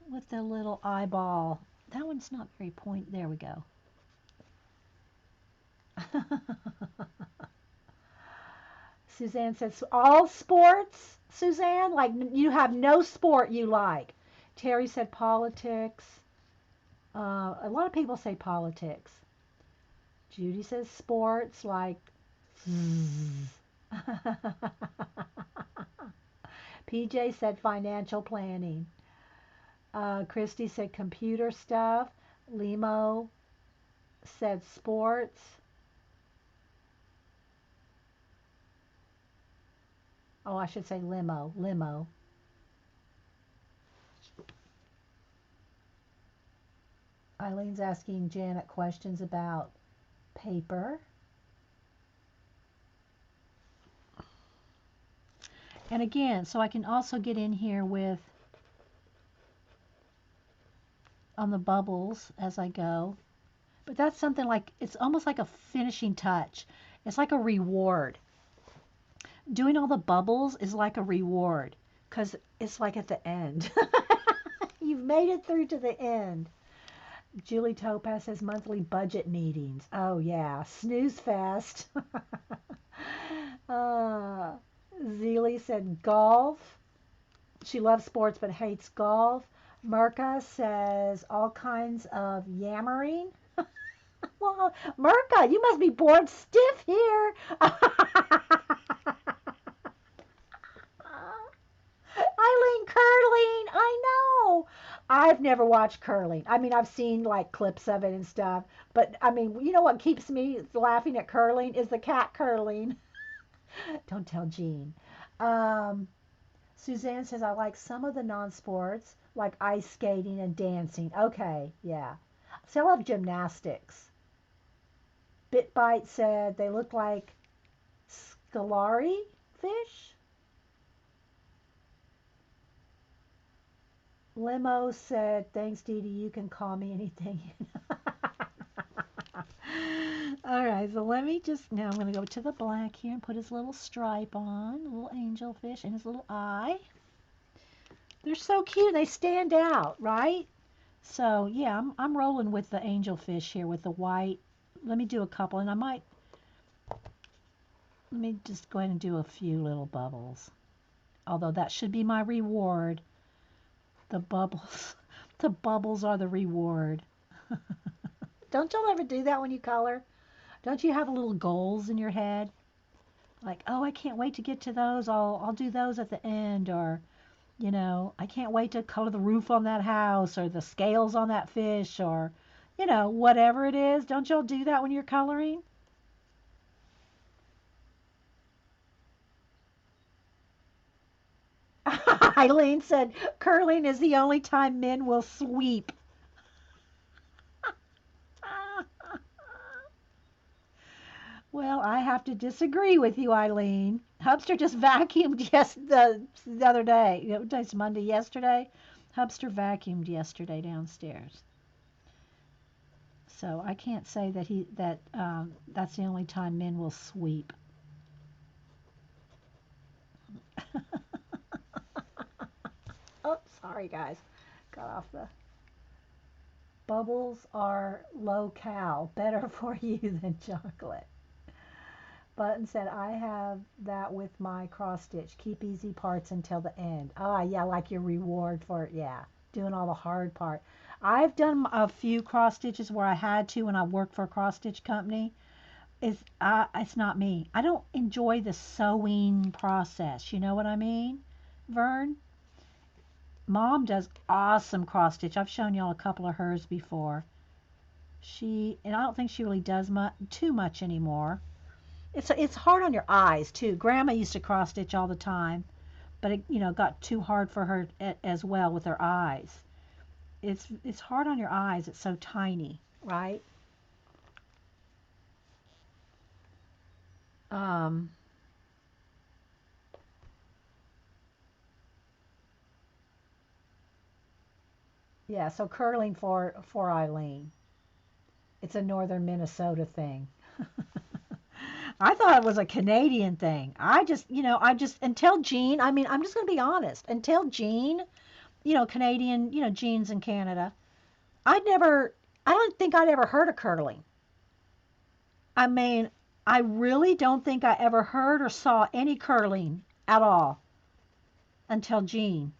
Speaker 1: with their little eyeball. That one's not very point. There we go. Suzanne says, all sports, Suzanne? Like you have no sport you like. Terry said politics. A lot of people say politics. Judy says sports like PJ said financial planning. Christy said computer stuff. Limo said sports. Oh, I should say limo. Limo. Eileen's asking Janet questions about paper. And again, so I can also get in here with on the bubbles as I go. But that's something like, it's almost like a finishing touch. It's like a reward. Doing all the bubbles is like a reward because it's like at the end. You've made it through to the end. Julie Topaz says monthly budget meetings. Oh, yeah. Snooze fest. Zeely said golf. She loves sports but hates golf. Merca says all kinds of yammering. Well, Merca, you must be bored stiff here. Eileen, curling. I know. I've never watched curling. I mean, I've seen like clips of it and stuff. But I mean, you know what keeps me laughing at curling is the cat curling. Don't tell Jean. Um, Suzanne says, I like some of the non-sports, like ice skating and dancing. Okay, yeah. See, I love gymnastics. Bitbite said they look like scalari fish. Limo said, thanks, Dee Dee, you can call me anything. All right, so let me just, now I'm going to go to the black here and put his little stripe on, little angelfish and his little eye. They're so cute. They stand out, right? So, yeah, I'm rolling with the angelfish here with the white. Let me do a couple, and let me just go ahead and do a few little bubbles. Although that should be my reward. The bubbles. The bubbles are the reward. Don't y'all ever do that when you color? Don't you have little goals in your head? Like, oh, I can't wait to get to those. I'll do those at the end. Or, you know, I can't wait to color the roof on that house or the scales on that fish or, you know, whatever it is. Don't y'all do that when you're coloring? Eileen said, curling is the only time men will sweep. Well, I have to disagree with you, Eileen. Hubster just vacuumed the other day. It's Monday yesterday. Hubster vacuumed yesterday downstairs. So I can't say that's the only time men will sweep. Oh, sorry guys. Got off the. Bubbles are low cal, better for you than chocolate. Button said, I have that with my cross stitch. Keep easy parts until the end. Ah, yeah, like your reward for it. Yeah, doing all the hard part. I've done a few cross stitches where I had to when I worked for a cross stitch company. It's not me. I don't enjoy the sewing process. You know what I mean, Vern? Mom does awesome cross stitch. I've shown y'all a couple of hers before. And I don't think she really does too much anymore. It's hard on your eyes too. Grandma used to cross stitch all the time, but it got too hard for her as well with her eyes. It's hard on your eyes. It's so tiny, right? Yeah. So curling for Eileen. It's a northern Minnesota thing. I thought it was a Canadian thing. Until Jean, I mean, I'm just going to be honest. Until Jean, Canadian, Jean's in Canada, I don't think I'd ever heard of curling. I mean, I really don't think I ever heard or saw any curling at all until Jean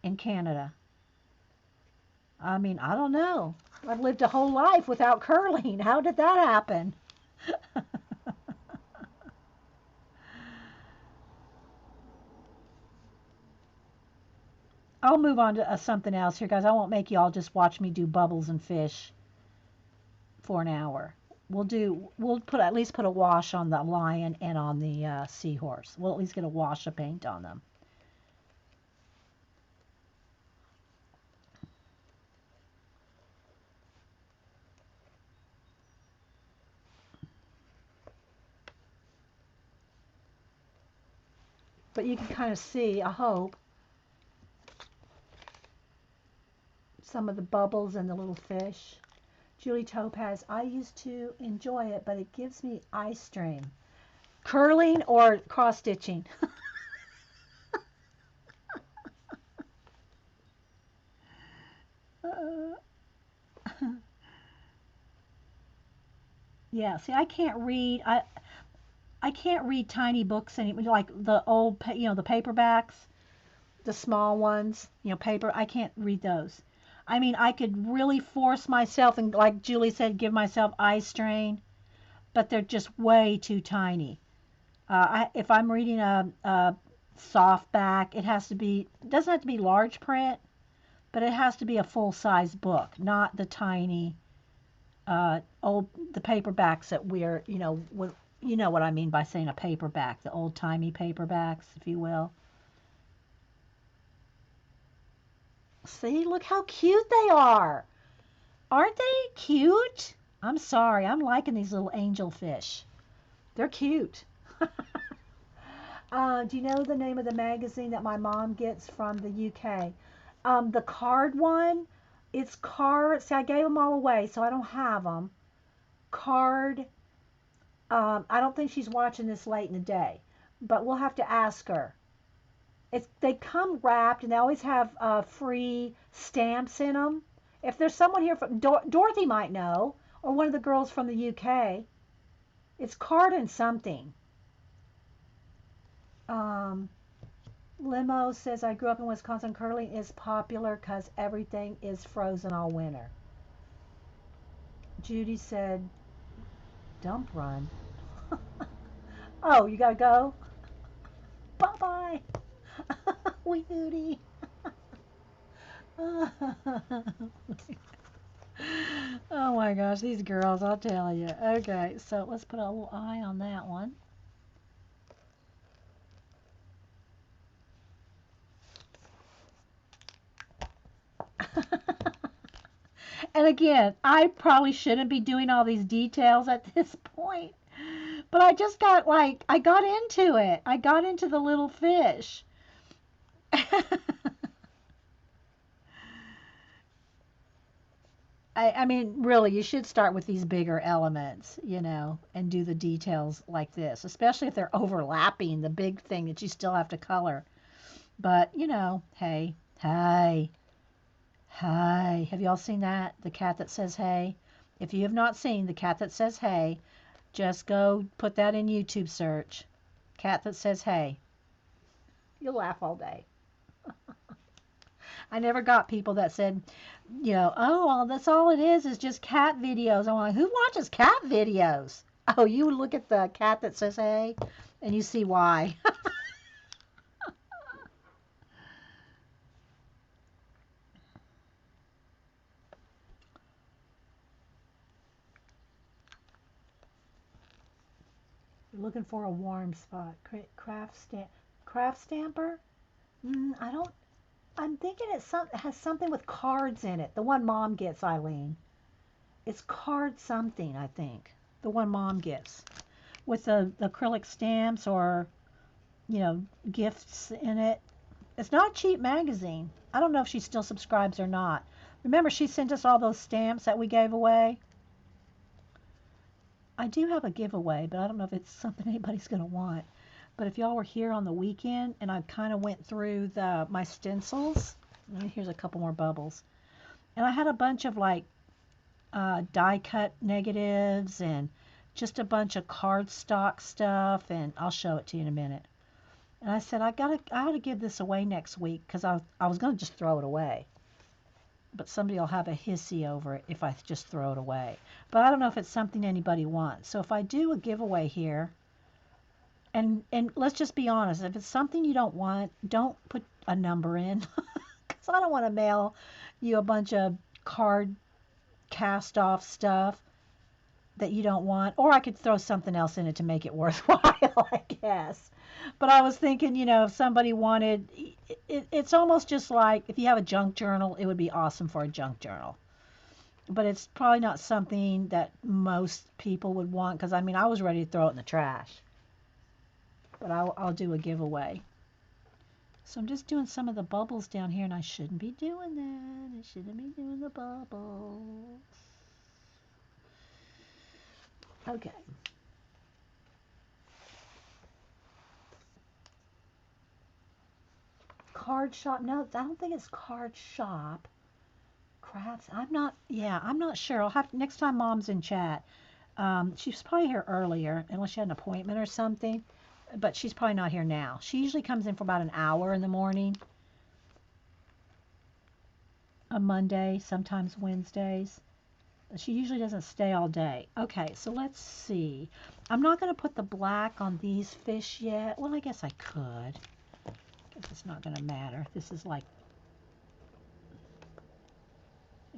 Speaker 1: in Canada. I mean, I don't know. I've lived a whole life without curling. How did that happen? I'll move on to something else here, guys. I won't make you all just watch me do bubbles and fish for an hour. We'll put at least put a wash on the lion and on the seahorse. We'll at least get a wash of paint on them. But you can kind of see, I hope, some of the bubbles and the little fish. Julie Topaz, I used to enjoy it, but it gives me eye strain. Curling or cross stitching? Yeah, see, I can't read. I can't read tiny books anymore, like the old, the paperbacks, the small ones, paper. I can't read those. I mean, I could really force myself and, like Julie said, give myself eye strain, but they're just way too tiny. If I'm reading a softback, it doesn't have to be large print, but it has to be a full-size book, not the tiny the paperbacks that you know what I mean by saying a paperback, the old-timey paperbacks, if you will. See, look how cute they are. Aren't they cute? I'm sorry, I'm liking these little angel fish. They're cute. Do you know the name of the magazine that my mom gets from the UK? The card one, it's card. See, I gave them all away, so I don't have them. Card. I don't think she's watching this late in the day, but we'll have to ask her. They come wrapped, and they always have free stamps in them. If there's someone here from Dorothy might know, or one of the girls from the UK. It's card and something. Limo says, I grew up in Wisconsin. Curling is popular because everything is frozen all winter. Judy said, dump run. Oh, you gotta go? Bye bye. We duty. Oh my gosh, these girls, I'll tell you. Okay, so let's put a little eye on that one. And again, I probably shouldn't be doing all these details at this point, but I just got I got into it. I got into the little fish. I mean, really, you should start with these bigger elements, and do the details like this, especially if they're overlapping the big thing that you still have to color. But, hey, hey, hey. Have you all seen that? The cat that says hey? If you have not seen the cat that says hey, just go put that in YouTube search. Cat that says hey. You'll laugh all day. I never got people that said, oh, well, that's all it is just cat videos. I'm like, who watches cat videos? Oh, you look at the cat that says hey, and you see why. You're looking for a warm spot. Craft stamper? I don't. I'm thinking it has something with cards in it. The one Mom gets, Eileen. It's card something, I think. The one Mom gets with the acrylic stamps or gifts in it. It's not a cheap magazine. I don't know if she still subscribes or not. Remember, she sent us all those stamps that we gave away. I do have a giveaway, but I don't know if it's something anybody's going to want. But if y'all were here on the weekend and I kind of went through my stencils, here's a couple more bubbles. And I had a bunch of die cut negatives and just a bunch of cardstock stuff, and I'll show it to you in a minute. And I said, I ought to give this away next week because I was going to just throw it away. but somebody will have a hissy over it if I just throw it away. But I don't know if it's something anybody wants. So if I do a giveaway here, and let's just be honest, if it's something you don't want, don't put a number in, because I don't want to mail you a bunch of card cast off stuff that you don't want. Or I could throw something else in it to make it worthwhile, I guess. But I was thinking, if somebody wanted, it's almost just like if you have a junk journal, it would be awesome for a junk journal. But it's probably not something that most people would want, because I mean, I was ready to throw it in the trash. But I'll do a giveaway. So I'm just doing some of the bubbles down here, and I shouldn't be doing that. I shouldn't be doing the bubbles. Okay. Card shop. No, I don't think it's card shop. Crafts. I'm not sure. I'll have next time Mom's in chat. She's probably here earlier, unless she had an appointment or something. But she's probably not here now. She usually comes in for about an hour in the morning. On Monday, sometimes Wednesdays. But she usually doesn't stay all day. Okay, so let's see. I'm not going to put the black on these fish yet. Well, I guess I could. Guess it's not going to matter. This is like,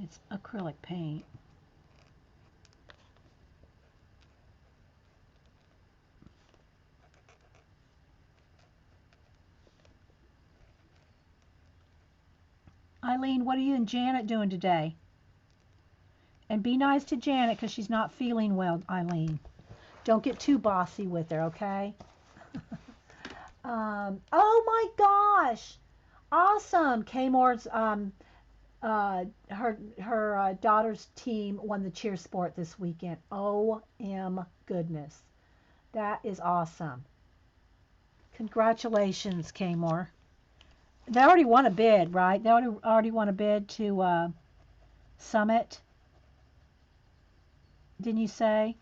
Speaker 1: it's acrylic paint. Eileen, what are you and Janet doing today? And be nice to Janet because she's not feeling well, Eileen. Don't get too bossy with her, okay? Oh my gosh! Awesome! Kmor's her daughter's team won the cheer sport this weekend. OM goodness. That is awesome. Congratulations, Kmor. They already won a bid, right? They already won a bid to Summit. Didn't you say?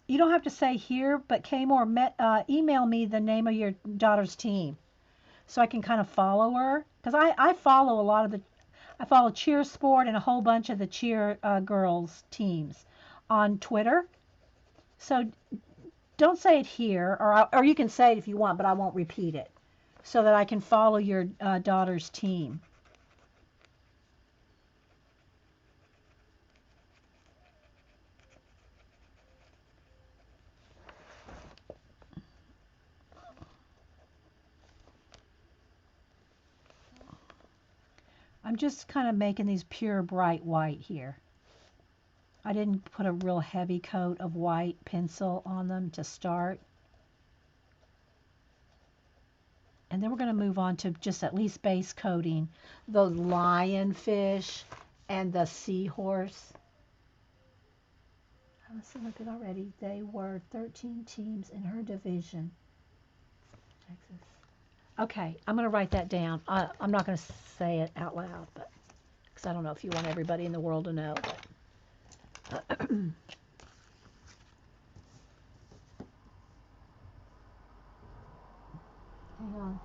Speaker 1: You don't have to say here, but Kmor, email me the name of your daughter's team so I can kind of follow her. Because I follow a lot of I follow Cheer Sport and a whole bunch of the Cheer girls teams on Twitter. So don't say it here, or you can say it if you want, but I won't repeat it, so that I can follow your daughter's team. I'm just kind of making these pure bright white here. I didn't put a real heavy coat of white pencil on them to start. And then we're going to move on to just at least base coating the lionfish and the seahorse. I was looking at it already. They were 13 teams in her division. Texas. Okay, I'm going to write that down. I'm not going to say it out loud, but because I don't know if you want everybody in the world to know. But hang on.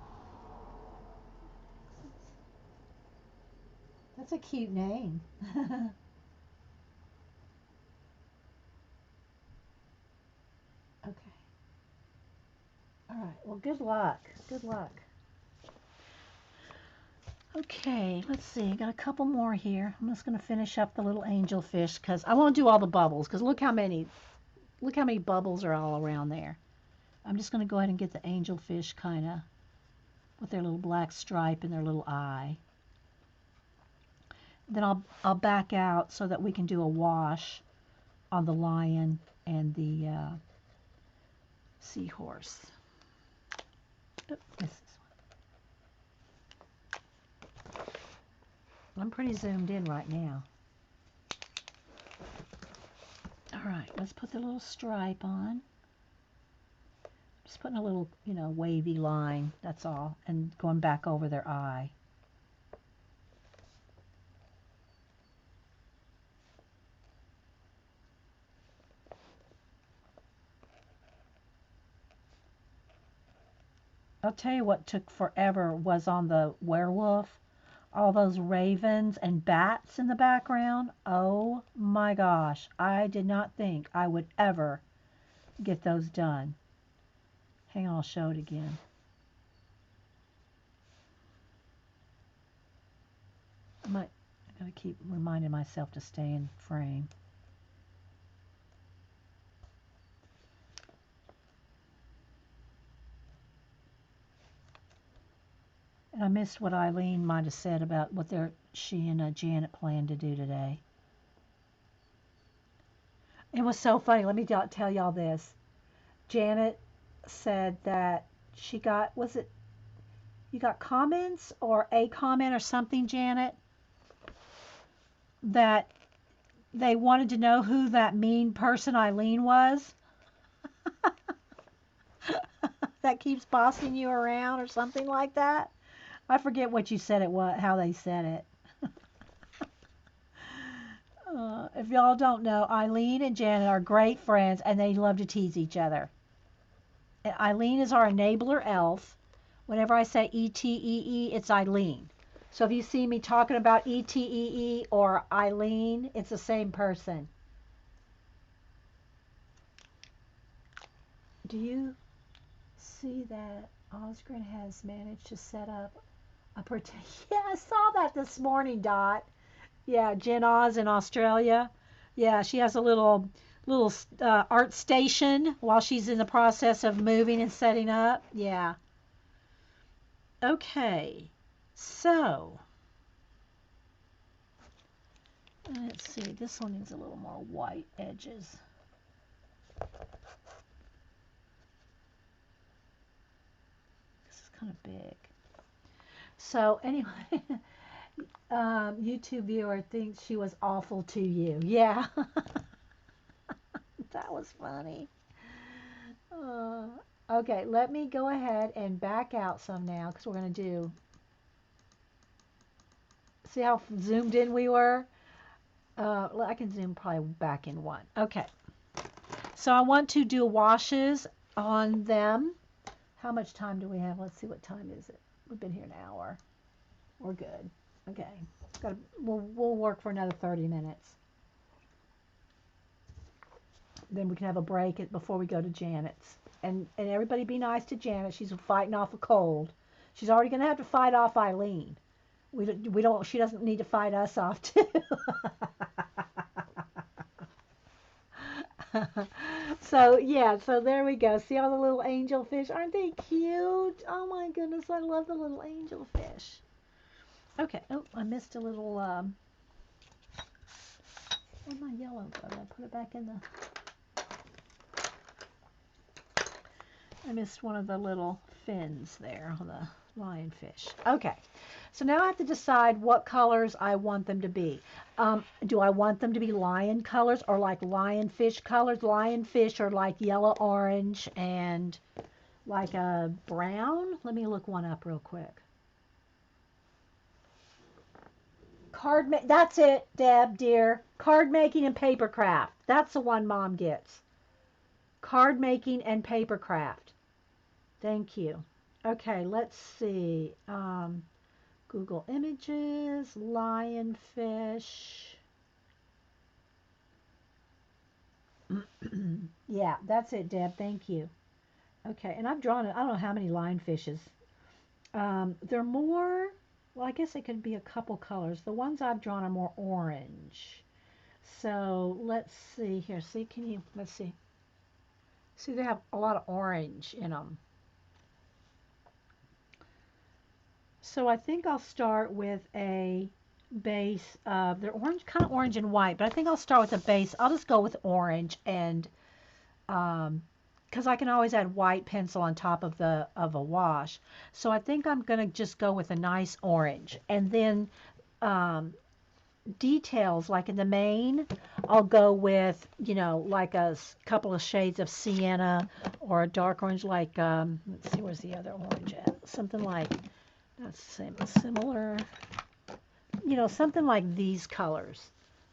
Speaker 1: That's a cute name. Okay. All right. Well, good luck. Good luck. Okay, let's see. I got a couple more here. I'm just going to finish up the little angelfish because I want to do all the bubbles because look how many bubbles are all around there. I'm just going to go ahead and get the angelfish kind of with their little black stripe and their little eye. Then I'll back out so that we can do a wash on the lion and the seahorse. Oh, this is one. I'm pretty zoomed in right now. All right, let's put the little stripe on. Just putting a little, wavy line, that's all, and going back over their eye. I'll tell you what took forever was on the werewolf. All those ravens and bats in the background. Oh my gosh. I did not think I would ever get those done. Hang on, I'll show it again. I gotta keep reminding myself to stay in frame. And I missed what Eileen might have said about what she and Janet plan to do today. It was so funny. Let me tell y'all this. Janet said that she got, was it, you got comments or a comment or something, Janet, that they wanted to know who that mean person Eileen was that keeps bossing you around or something like that. I forget what you said it was, how they said it. If y'all don't know, Eileen and Janet are great friends and they love to tease each other. And Eileen is our enabler elf. Whenever I say E-T-E-E, it's Eileen. So if you see me talking about E-T-E-E or Eileen, it's the same person. Do you see that Osgren has managed to set up a yeah, I saw that this morning, Dot. Yeah, Jen Oz in Australia. Yeah, she has a little art station while she's in the process of moving and setting up. Yeah. Okay. So, let's see. This one needs a little more white edges. This is kind of big. So, anyway, YouTube viewer thinks she was awful to you. Yeah. That was funny. Okay, let me go ahead and back out some now because we're going to do. See how zoomed in we were? I can zoom probably back in one. Okay. So I want to do washes on them. How much time do we have? Let's see, what time is it? We've been here an hour. We're good. Okay. We'll work for another 30 minutes. Then we can have a break before we go to Janet's. And everybody be nice to Janet. She's fighting off a cold. She's already going to have to fight off Eileen. We don't. She doesn't need to fight us off too. So yeah. So there we go. See all the little angel fish? Aren't they cute? Oh my goodness, I love the little angel fish. Okay. Oh, I missed a little. Where'd my yellow go? I put it back in the. I missed one of the little fins there on the lionfish. Okay, so now I have to decide what colors I want them to be. Do I want them to be lion colors or like lionfish colors? Lionfish are like yellow, orange, and like a brown. Let me look one up real quick. That's it, Deb, dear. Card making and paper craft. That's the one Mom gets. Card making and paper craft. Thank you. Okay, let's see. Google Images, lionfish. Yeah, that's it, Deb. Thank you. Okay, and I've drawn, I don't know how many lionfishes. They're more, well, I guess it could be a couple colors. The ones I've drawn are more orange. So let's see here. See, let's see. See, they have a lot of orange in them. So I think I'll start with a base of, they're orange, kind of orange and white, but I think I'll start with a base. I'll just go with orange, and because I can always add white pencil on top of a wash. So I think I'm going to just go with a nice orange, and then details like in the mane, I'll go with, like a couple of shades of sienna or a dark orange, like let's see, where's the other orange at? Something like that's similar, something like these colors.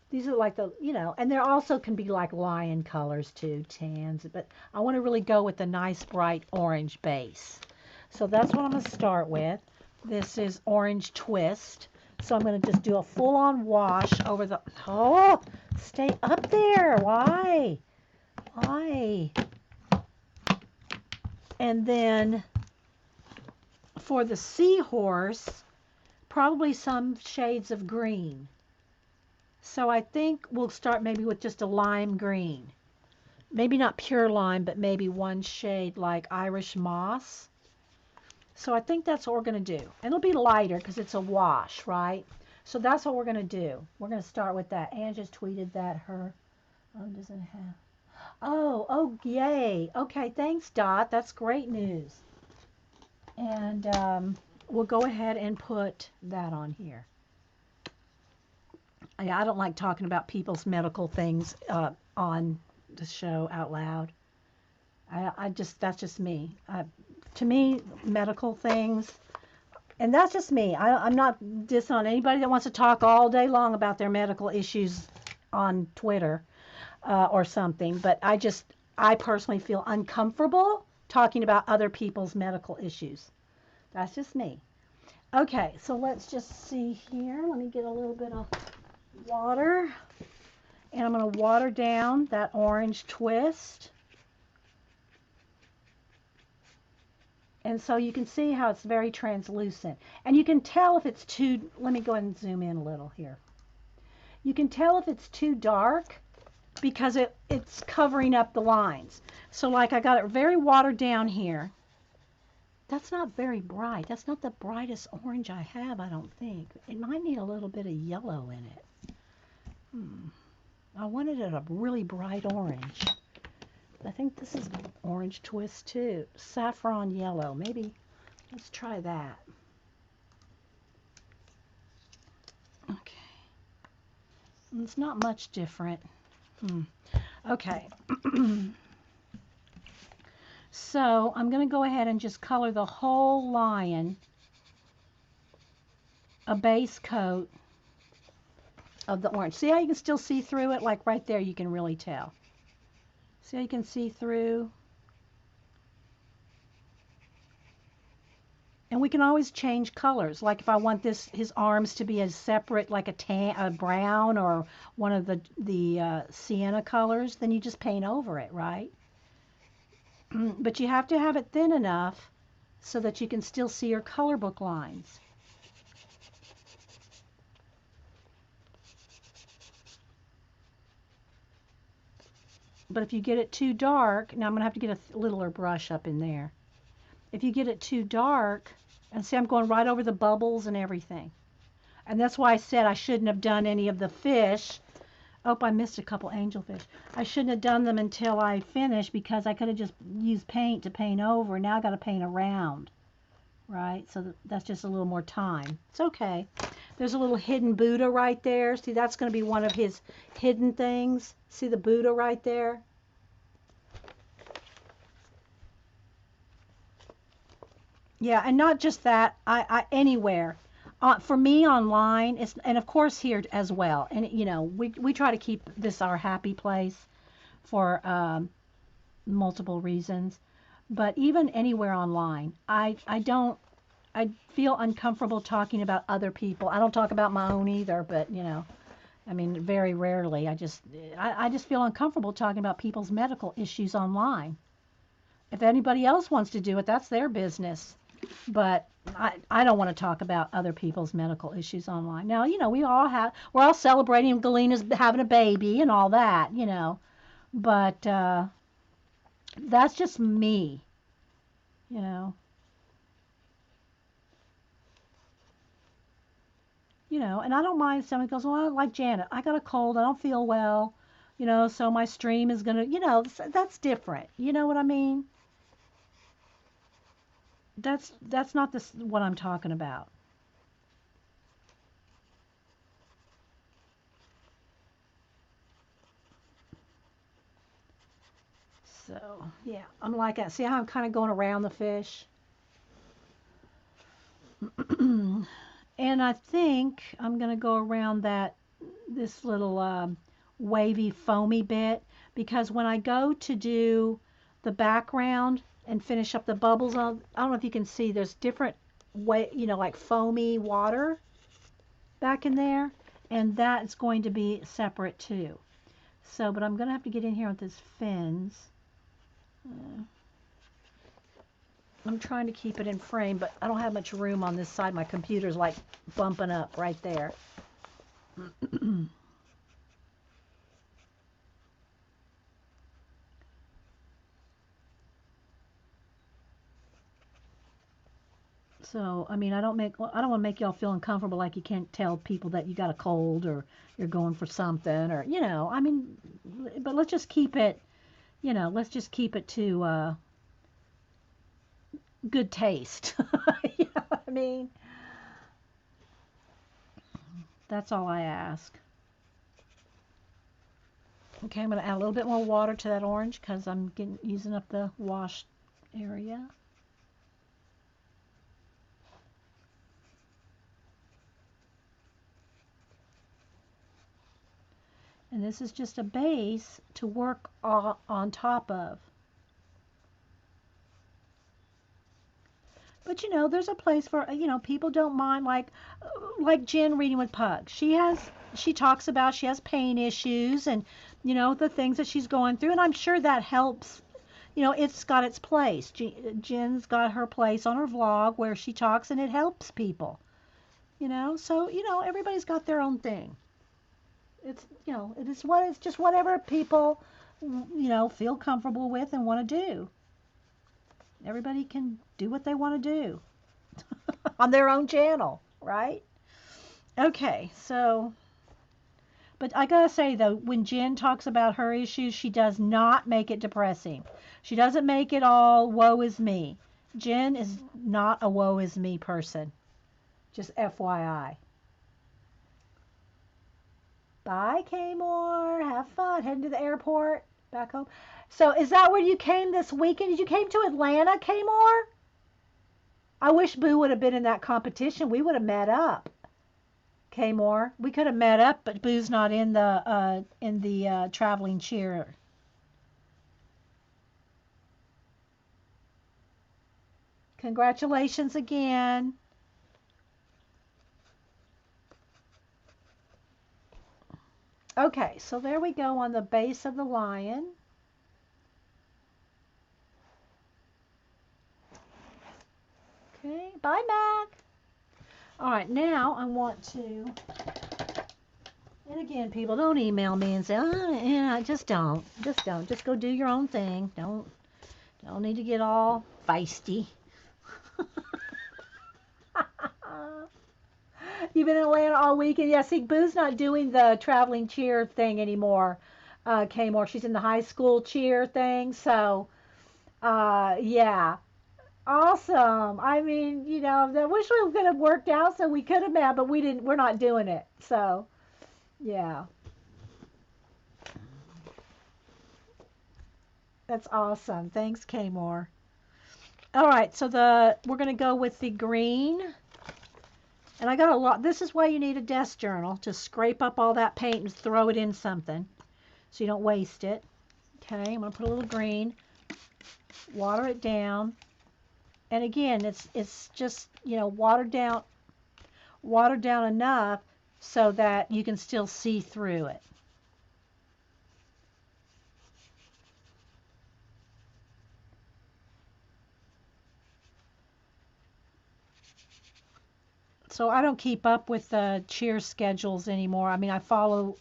Speaker 1: These are like the, and there also can be like lion colors too, tans, but I want to really go with the nice bright orange base. So that's what I'm going to start with. This is Orange Twist. So I'm going to just do a full-on wash over the... Oh, stay up there. Why? Why? And then for the seahorse, probably some shades of green. So I think we'll start maybe with just a lime green. Maybe not pure lime, but maybe one shade like Irish Moss. So I think that's what we're going to do. And it'll be lighter because it's a wash, right? So that's what we're going to do. We're going to start with that. Anne just tweeted that her doesn't have. Oh, yay. Okay, thanks, Dot. That's great news. And we'll go ahead and put that on here. I don't like talking about people's medical things on the show out loud. That's just me. To me, medical things, and that's just me. I'm not dissing on anybody that wants to talk all day long about their medical issues on Twitter or something, but I personally feel uncomfortable talking about other people's medical issues. That's just me. Okay, so let's just see here. Let me get a little bit of water, and I'm going to water down that Orange Twist. And so you can see how it's very translucent. And you can tell if it's too, let me go ahead and zoom in a little here. You can tell if it's too dark because it's covering up the lines. So like I got it very watered down here. That's not very bright. That's not the brightest orange I have, I don't think. It might need a little bit of yellow in it. I wanted it a really bright orange. I think this is Orange Twist too. Saffron yellow. Maybe let's try that. Okay. It's not much different. Okay. So I'm going to go ahead and just color the whole lion a base coat of the orange. See how you can still see through it? Like right there you can really tell. See how you can see through? And we can always change colors. Like if I want his arms to be as separate, like a brown or one of the sienna colors, then you just paint over it, right? But you have to have it thin enough so that you can still see your color book lines. But if you get it too dark, now I'm going to have to get a littler brush up in there. If you get it too dark, and see I'm going right over the bubbles and everything. And that's why I said I shouldn't have done any of the fish. Oh, I missed a couple angelfish. I shouldn't have done them until I finished because I could have just used paint to paint over. Now I got to paint around, right? So that's just a little more time. It's okay. There's a little hidden Buddha right there. See, that's going to be one of his hidden things. See the Buddha right there? Yeah, and not just that. Anywhere. For me online, and of course here as well. And you know, we try to keep this our happy place for multiple reasons. But even anywhere online, I feel uncomfortable talking about other people. I don't talk about my own either, but you know, I mean, very rarely. I just feel uncomfortable talking about people's medical issues online. If anybody else wants to do it, that's their business. But I don't want to talk about other people's medical issues online. Now, you know, we're all celebrating Galena's having a baby and all that, you know. But that's just me, you know. You know, and I don't mind if somebody goes, well, like Janet, I got a cold, I don't feel well, you know, so my stream is going to, you know, that's different. You know what I mean? That's not what I'm talking about. So, yeah, I'm like that. See how I'm kind of going around the fish? And I think I'm going to go around this little wavy foamy bit, because when I go to do the background, and finish up the bubbles. I don't know if you can see, there's different way, like foamy water back in there, and that's going to be separate too. So, but I'm going to have to get in here with this fins. I'm trying to keep it in frame, but I don't have much room on this side. My computer's like bumping up right there. So, I mean, I don't want to make y'all feel uncomfortable, like you can't tell people that you got a cold or you're going for something, or, I mean, but let's just keep it, let's just keep it to good taste. You know what I mean? That's all I ask. Okay, I'm going to add a little bit more water to that orange because I'm using up the wash area. And this is just a base to work on top of. But there's a place for, people don't mind, like Jen reading with Pug. She talks about she has pain issues and, the things that she's going through. And I'm sure that helps. It's got its place. Jen's got her place on her vlog where she talks and it helps people. So, everybody's got their own thing. It's, it's just whatever people, feel comfortable with and want to do. Everybody can do what they want to do on their own channel, right? Okay, so, but I gotta say though, when Jen talks about her issues, she does not make it depressing. She doesn't make it all woe is me. Jen is not a woe is me person. Just FYI. Bye, Kmore. Have fun. Heading to the airport. Back home. So is that where you came this weekend? Did you came to Atlanta, Kmore? I wish Boo would have been in that competition. We would have met up. Kmore. We could have met up, but Boo's not in the traveling cheer. Congratulations again. Okay, so there we go on the base of the lion. Okay, bye, Mac. All right, now I want to, and again, people, don't email me and say, oh, yeah, just don't. Just go do your own thing. Don't need to get all feisty. You've been in Atlanta all weekend. Yeah, see, Boo's not doing the traveling cheer thing anymore. Kmore, she's in the high school cheer thing. So, yeah, awesome. I mean, I wish we could have worked out so we could have met, but we didn't. We're not doing it. So, yeah, that's awesome. Thanks, Kmore. All right, so we're gonna go with the green. And I got a lot. This is why you need a desk journal, to scrape up all that paint and throw it in something so you don't waste it. Okay, I'm going to put a little green, water it down. And again, it's just, watered down enough so that you can still see through it. So I don't keep up with the cheer schedules anymore. I mean, I follow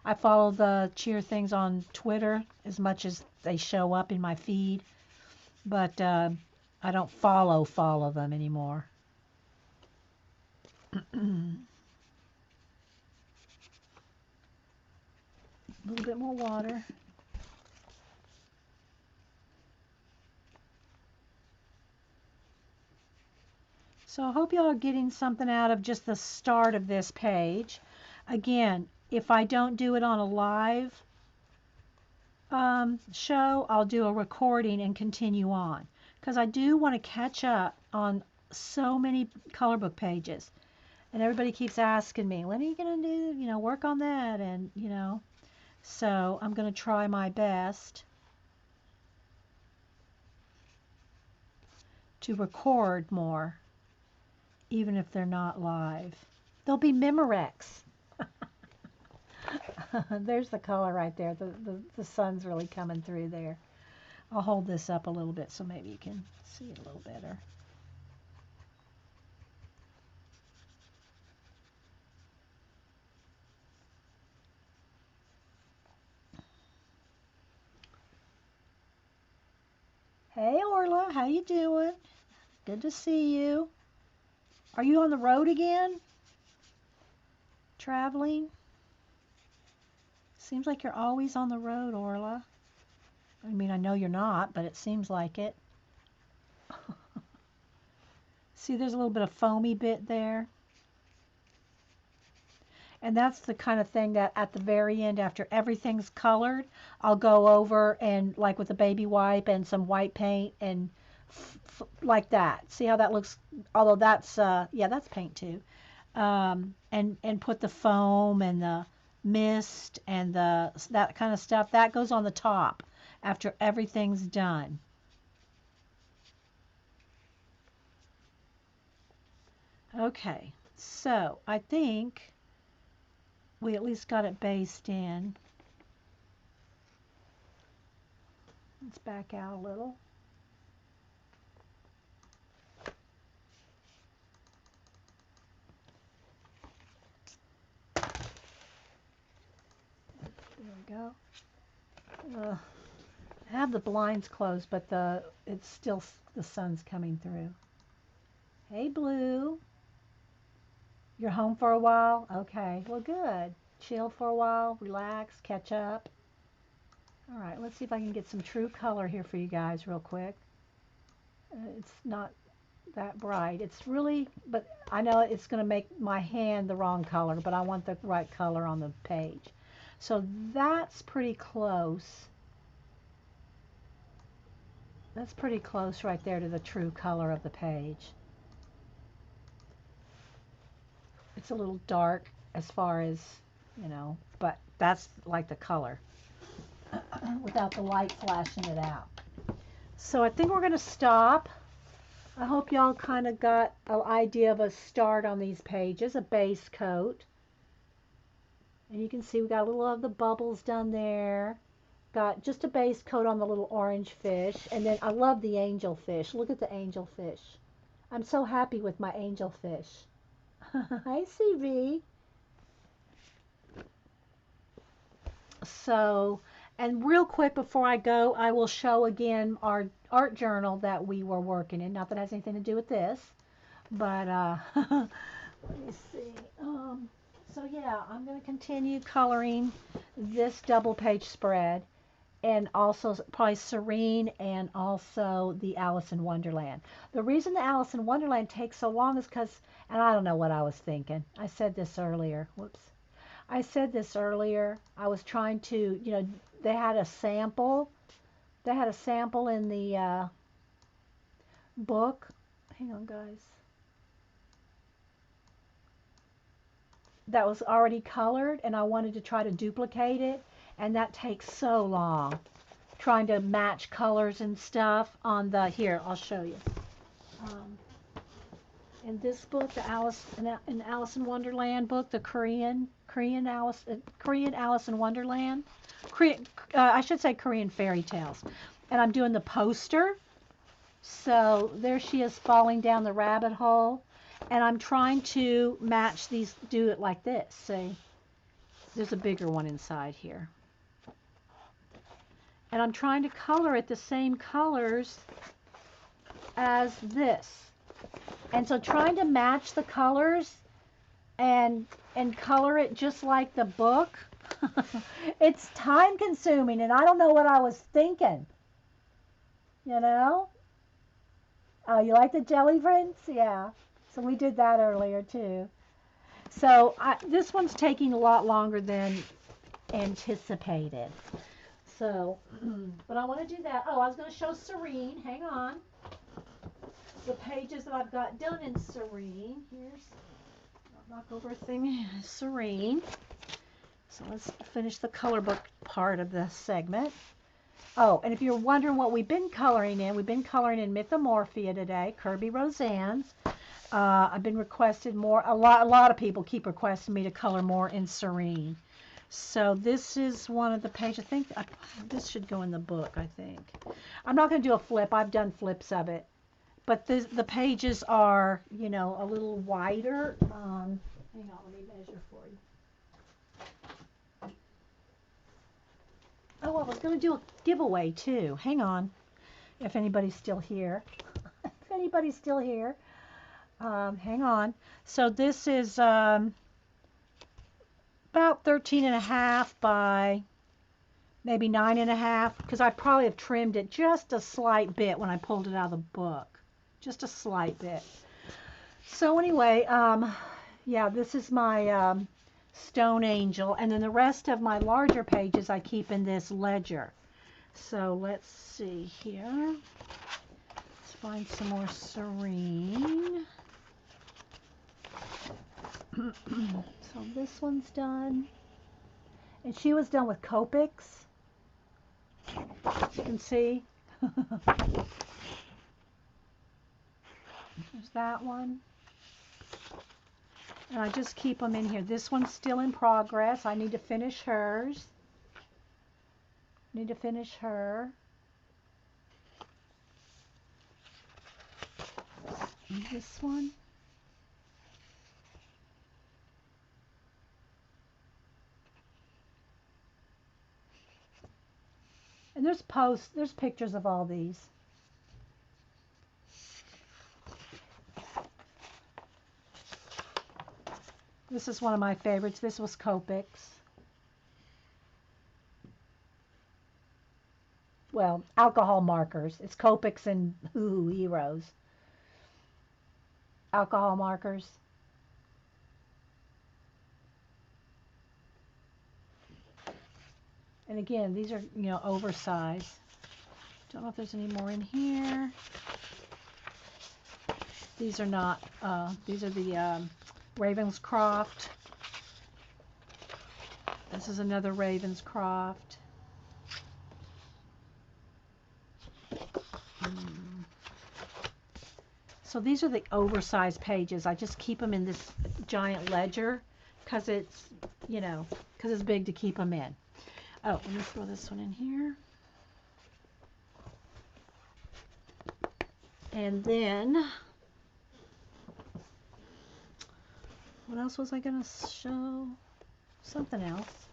Speaker 1: the cheer things on Twitter as much as they show up in my feed, but I don't follow them anymore. A little bit more water. So I hope y'all are getting something out of just the start of this page. Again, if I don't do it on a live show, I'll do a recording and continue on, because I do want to catch up on so many color book pages. And everybody keeps asking me, when are you going to do, work on that? And, so I'm going to try my best. to record more, even if they're not live. They'll be Memorex. There's the color right there. The sun's really coming through there. I'll hold this up a little bit so maybe you can see it a little better. Hey Orla, how you doing? Good to see you. Are you on the road again? Traveling? Seems like you're always on the road, Orla. I mean, I know you're not, but it seems like it. See, there's a little bit of foamy bit there. And that's the kind of thing that at the very end, after everything's colored, I'll go over and like with a baby wipe and some white paint and like that. See how that looks? Although that's, yeah, that's paint too. And put the foam and the mist and that kind of stuff. That goes on the top after everything's done. Okay, so I think we at least got it based in. Let's back out a little. There we go. I have the blinds closed, but it's still the sun's coming through. Hey, Blue. You're home for a while? Okay, well, good. Chill for a while, relax, catch up. All right, let's see if I can get some true color here for you guys real quick. It's not that bright. It's really, but I know it's going to make my hand the wrong color, but I want the right color on the page. So that's pretty close. That's pretty close right there to the true color of the page. It's a little dark as far as, you know, but that's like the color without the light flashing it out. So I think we're going to stop. I hope y'all kind of got an idea of a start on these pages, a base coat. And you can see we got a little of the bubbles done there. Got just a base coat on the little orange fish. And then I love the angel fish. Look at the angel fish. I'm so happy with my angel fish. Hi, CV. So, and real quick before I go, I will show again our art journal that we were working in. Not that it has anything to do with this, but let me see. So yeah, I'm going to continue coloring this double page spread, and also probably Serene and also the Alice in Wonderland. The reason the Alice in Wonderland takes so long is because, and I don't know what I was thinking. I said this earlier. Whoops. I said this earlier. I was trying to, you know, they had a sample. They had a sample in the book. Hang on, guys. That was already colored, and I wanted to try to duplicate it, and that takes so long. Trying to match colors and stuff on the, here, I'll show you. In this book, the Alice in Wonderland book, the Korean Alice in Wonderland, I should say Korean fairy tales, and I'm doing the poster. So there she is falling down the rabbit hole, and I'm trying to match these, do it like this. See, there's a bigger one inside here, and I'm trying to color it the same colors as this. And so trying to match the colors and color it just like the book, it's time consuming, and I don't know what I was thinking, you know? Oh, you like the jelly prints? Yeah. So we did that earlier too. So this one's taking a lot longer than anticipated. So, but I want to do that. Oh, I was going to show Serene. Hang on. The pages that I've got done in Serene. Here's, I'll knock over a thing. Serene. So let's finish the color book part of the segment. Oh, and if you're wondering what we've been coloring in, we've been coloring in Mythomorphia today, Kerby Rosanes. I've been requested more. A lot of people keep requesting me to color more in Serene. So this is one of the pages. I think this should go in the book, I think. I'm not going to do a flip. I've done flips of it. But the pages are, you know, a little wider. Hang on, let me measure for you. Oh, I was going to do a giveaway too. Hang on, if anybody's still here. If anybody's still here. Hang on. So this is about 13.5 by maybe 9.5, because I probably have trimmed it just a slight bit when I pulled it out of the book. Just a slight bit. So anyway, yeah, this is my Stone Angel, and then the rest of my larger pages I keep in this ledger. So let's see here. Let's find some more Serene. So this one's done. And she was done with Copics, as you can see. There's that one. And I just keep them in here. This one's still in progress. I need to finish hers. Need to finish her. And this one. And there's pictures of all these. This is one of my favorites. This was Copics. Well, alcohol markers. It's Copics and Heroes. Alcohol markers. And again, these are, you know, oversized. Don't know if there's any more in here. These are not, these are the Ravenscroft. This is another Ravenscroft. So these are the oversized pages. I just keep them in this giant ledger because it's, you know, because it's big to keep them in. Oh, let me throw this one in here. And then, what else was I going to show? Something else.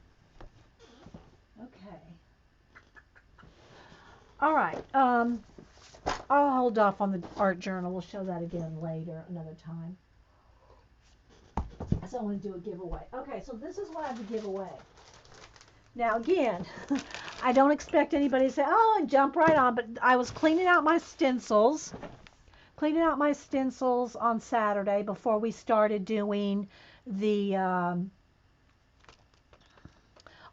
Speaker 1: Okay. All right. I'll hold off on the art journal. We'll show that again later, another time. So I want to do a giveaway. Okay, so this is what I have to give away. Now again, I don't expect anybody to say, oh, and jump right on, but I was cleaning out my stencils. Cleaning out my stencils on Saturday before we started doing the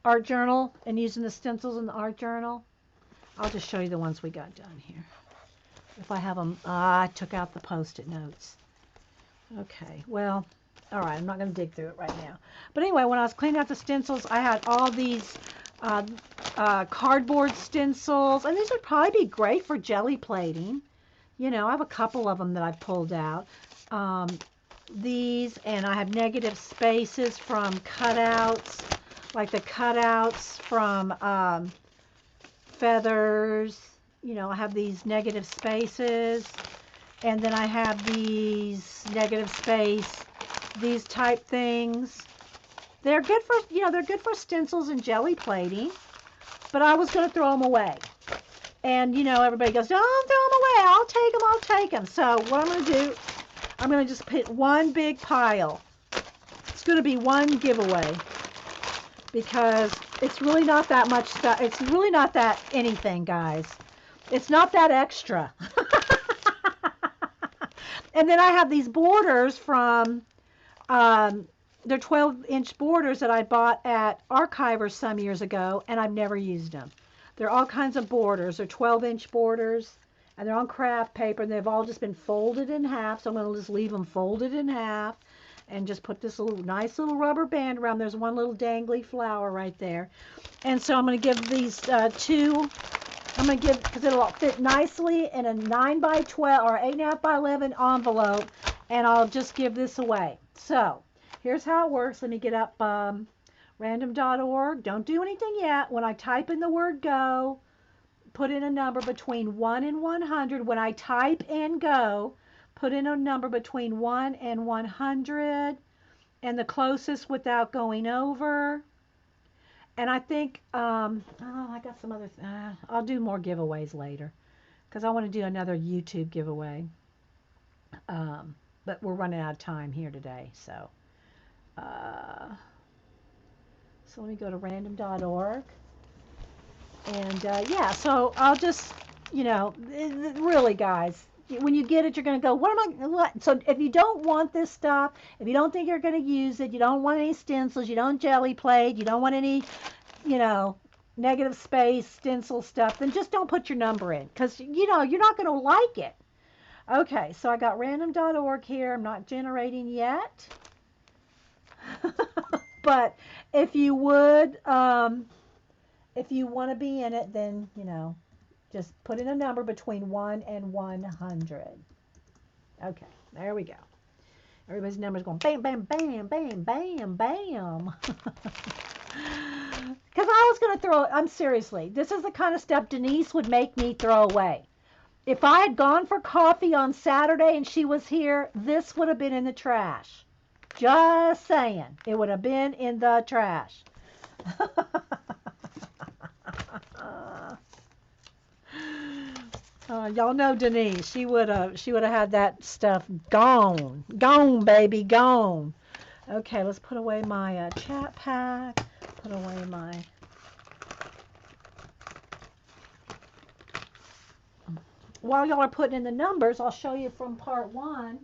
Speaker 1: art journal and using the stencils in the art journal. I'll just show you the ones we got done here. If I have them, I took out the Post-it notes. Okay, well, all right, I'm not going to dig through it right now. But anyway, when I was cleaning out the stencils, I had all these cardboard stencils, and these would probably be great for jelly plating. You know, I have a couple of them that I pulled out. These, and I have negative spaces from cutouts, like the cutouts from feathers. You know, I have these negative spaces, and then I have these negative space, these type things. They're good for, you know, they're good for stencils and jelly plating, but I was going to throw them away. And, you know, everybody goes, don't throw them away. I'll take them. So what I'm going to do, I'm going to just put one big pile. It's going to be one giveaway because it's really not that much stuff. It's really not that anything, guys. It's not that extra. And then I have these borders from, they're 12-inch borders that I bought at Archivers some years ago, and I've never used them. They're all kinds of borders. They're 12-inch borders, and they're on craft paper, and they've all just been folded in half, so I'm going to just leave them folded in half and just put this little nice little rubber band around. There's one little dangly flower right there. And so I'm going to give these two I'm going to give, because it'll fit nicely in a 9 by 12 or 8.5 by 11 envelope, and I'll just give this away. So here's how it works. Let me get up random.org. Don't do anything yet. When I type in the word go, put in a number between 1 and 100. When I type in go, put in a number between 1 and 100, and the closest without going over. And I think, I got some other, I'll do more giveaways later because I want to do another YouTube giveaway. But we're running out of time here today. So let me go to random.org. And yeah, so I'll just, really, guys, when you get it, you're going to go, what? So if you don't want this stuff, if you don't think you're going to use it, you don't want any stencils, you don't jelly plate, you don't want any, negative space stencil stuff, then just don't put your number in because, you're not going to like it. Okay, so I got random.org here. I'm not generating yet. But if you would, if you want to be in it, then, just put in a number between 1 and 100. Okay, there we go. Everybody's number's going bam, bam, bam, bam, bam, bam. Because I was going to I'm seriously, this is the kind of stuff Denise would make me throw away. If I had gone for coffee on Saturday and she was here, this would have been in the trash. Just saying. It would have been in the trash. Y'all know Denise. She would have had that stuff gone. Gone, baby, gone. Okay, let's put away my chat pack. Put away my... While y'all are putting in the numbers, I'll show you from part 1.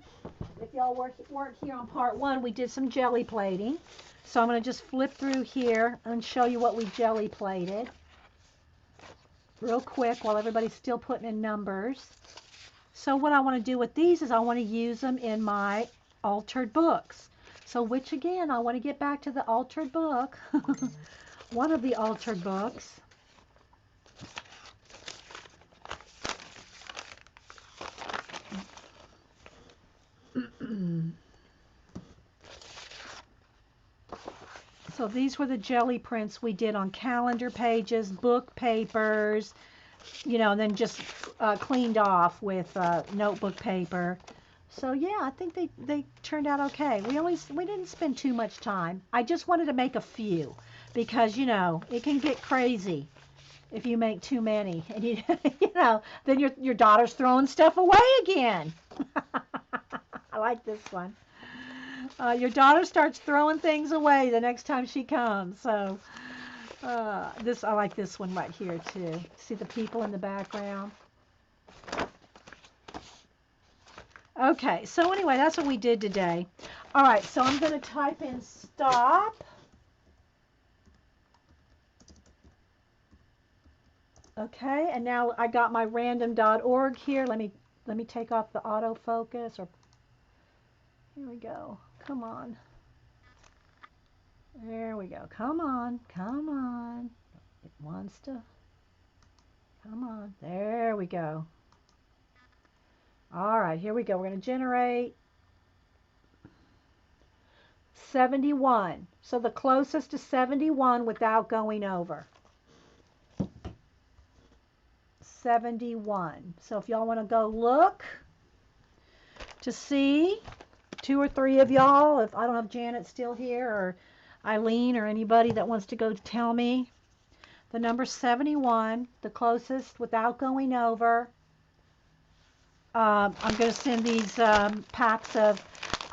Speaker 1: If y'all weren't here on part 1, we did some jelly plating. So I'm going to just flip through here and show you what we jelly plated real quick while everybody's still putting in numbers. So what I want to do with these is I want to use them in my altered books. So which again, I want to get back to the altered book. One of the altered books. So these were the jelly prints we did on calendar pages, book papers, and then just cleaned off with notebook paper. So yeah, I think they turned out okay. We didn't spend too much time. I just wanted to make a few because it can get crazy if you make too many, and then your daughter's throwing stuff away again. I like this one. Your daughter starts throwing things away the next time she comes. So I like this one right here too. See the people in the background? Okay, so anyway, that's what we did today. All right, so I'm going to type in stop. Okay, and now I got my random.org here. Let me take off the autofocus. Here we go. Come on. There we go. Come on. Come on. It wants to. Come on. There we go. All right, here we go. We're going to generate 71. So the closest to 71 without going over. 71. So if y'all want to go look to see, 2 or 3 of y'all, if I don't know if Janet's still here or Eileen or anybody that wants to go tell me the number 71, the closest without going over. I'm going to send these packs of,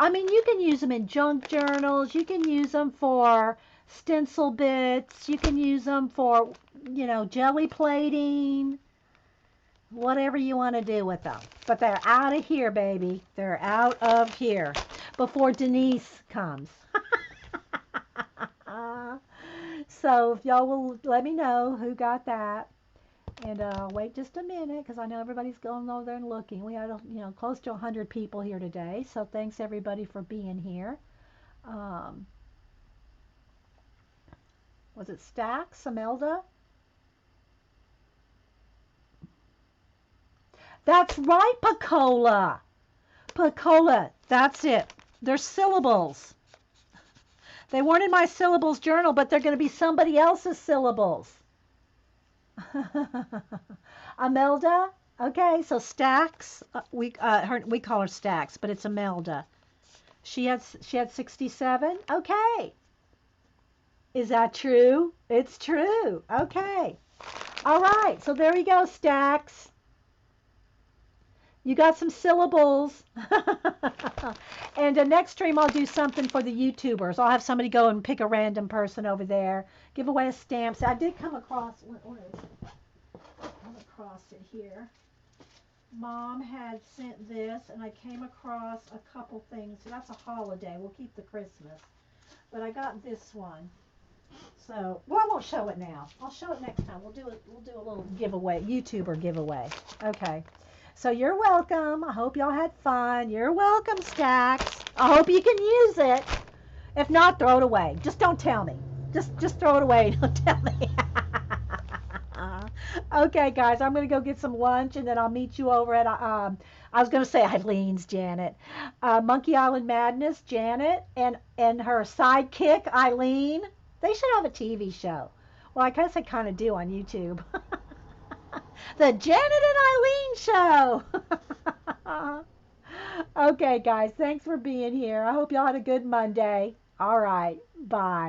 Speaker 1: you can use them in junk journals. You can use them for stencil bits. You can use them for, jelly plating. Whatever you want to do with them. But they're out of here, baby. They're out of here before Denise comes. So if y'all will let me know who got that. And wait just a minute because I know everybody's going over there and looking. We had close to 100 people here today. So thanks everybody for being here. Was it Stack, Samelda? That's right, Pacola. Pacola, that's it. They're syllables. They weren't in my syllables journal, but they're going to be somebody else's syllables. Imelda, okay, so Stacks, we call her Stacks, but it's Imelda. She had 67. Okay, is that true? It's true. Okay, all right. So there you go, Stacks. You got some syllables. And the next stream, I'll do something for the YouTubers. I'll have somebody go and pick a random person over there, give away a stamp. So I did come across, where is it? Come across it here. Mom had sent this, and I came across a couple things. So that's a holiday. We'll keep the Christmas. But I got this one. So, well, I won't show it now. I'll show it next time. We'll do a little giveaway, YouTuber giveaway. Okay. So you're welcome. I hope y'all had fun. You're welcome, Stacks. I hope you can use it. If not, throw it away. Just don't tell me. Just throw it away. Don't tell me. Okay, guys, I'm going to go get some lunch, and then I'll meet you over at, I was going to say Eileen's, Janet. Monkey Island Madness, Janet, and her sidekick, Eileen. They should have a TV show. Well, I guess they kind of do on YouTube. The Janet and Eileen Show. Okay, guys, thanks for being here. I hope y'all had a good Monday. All right, bye.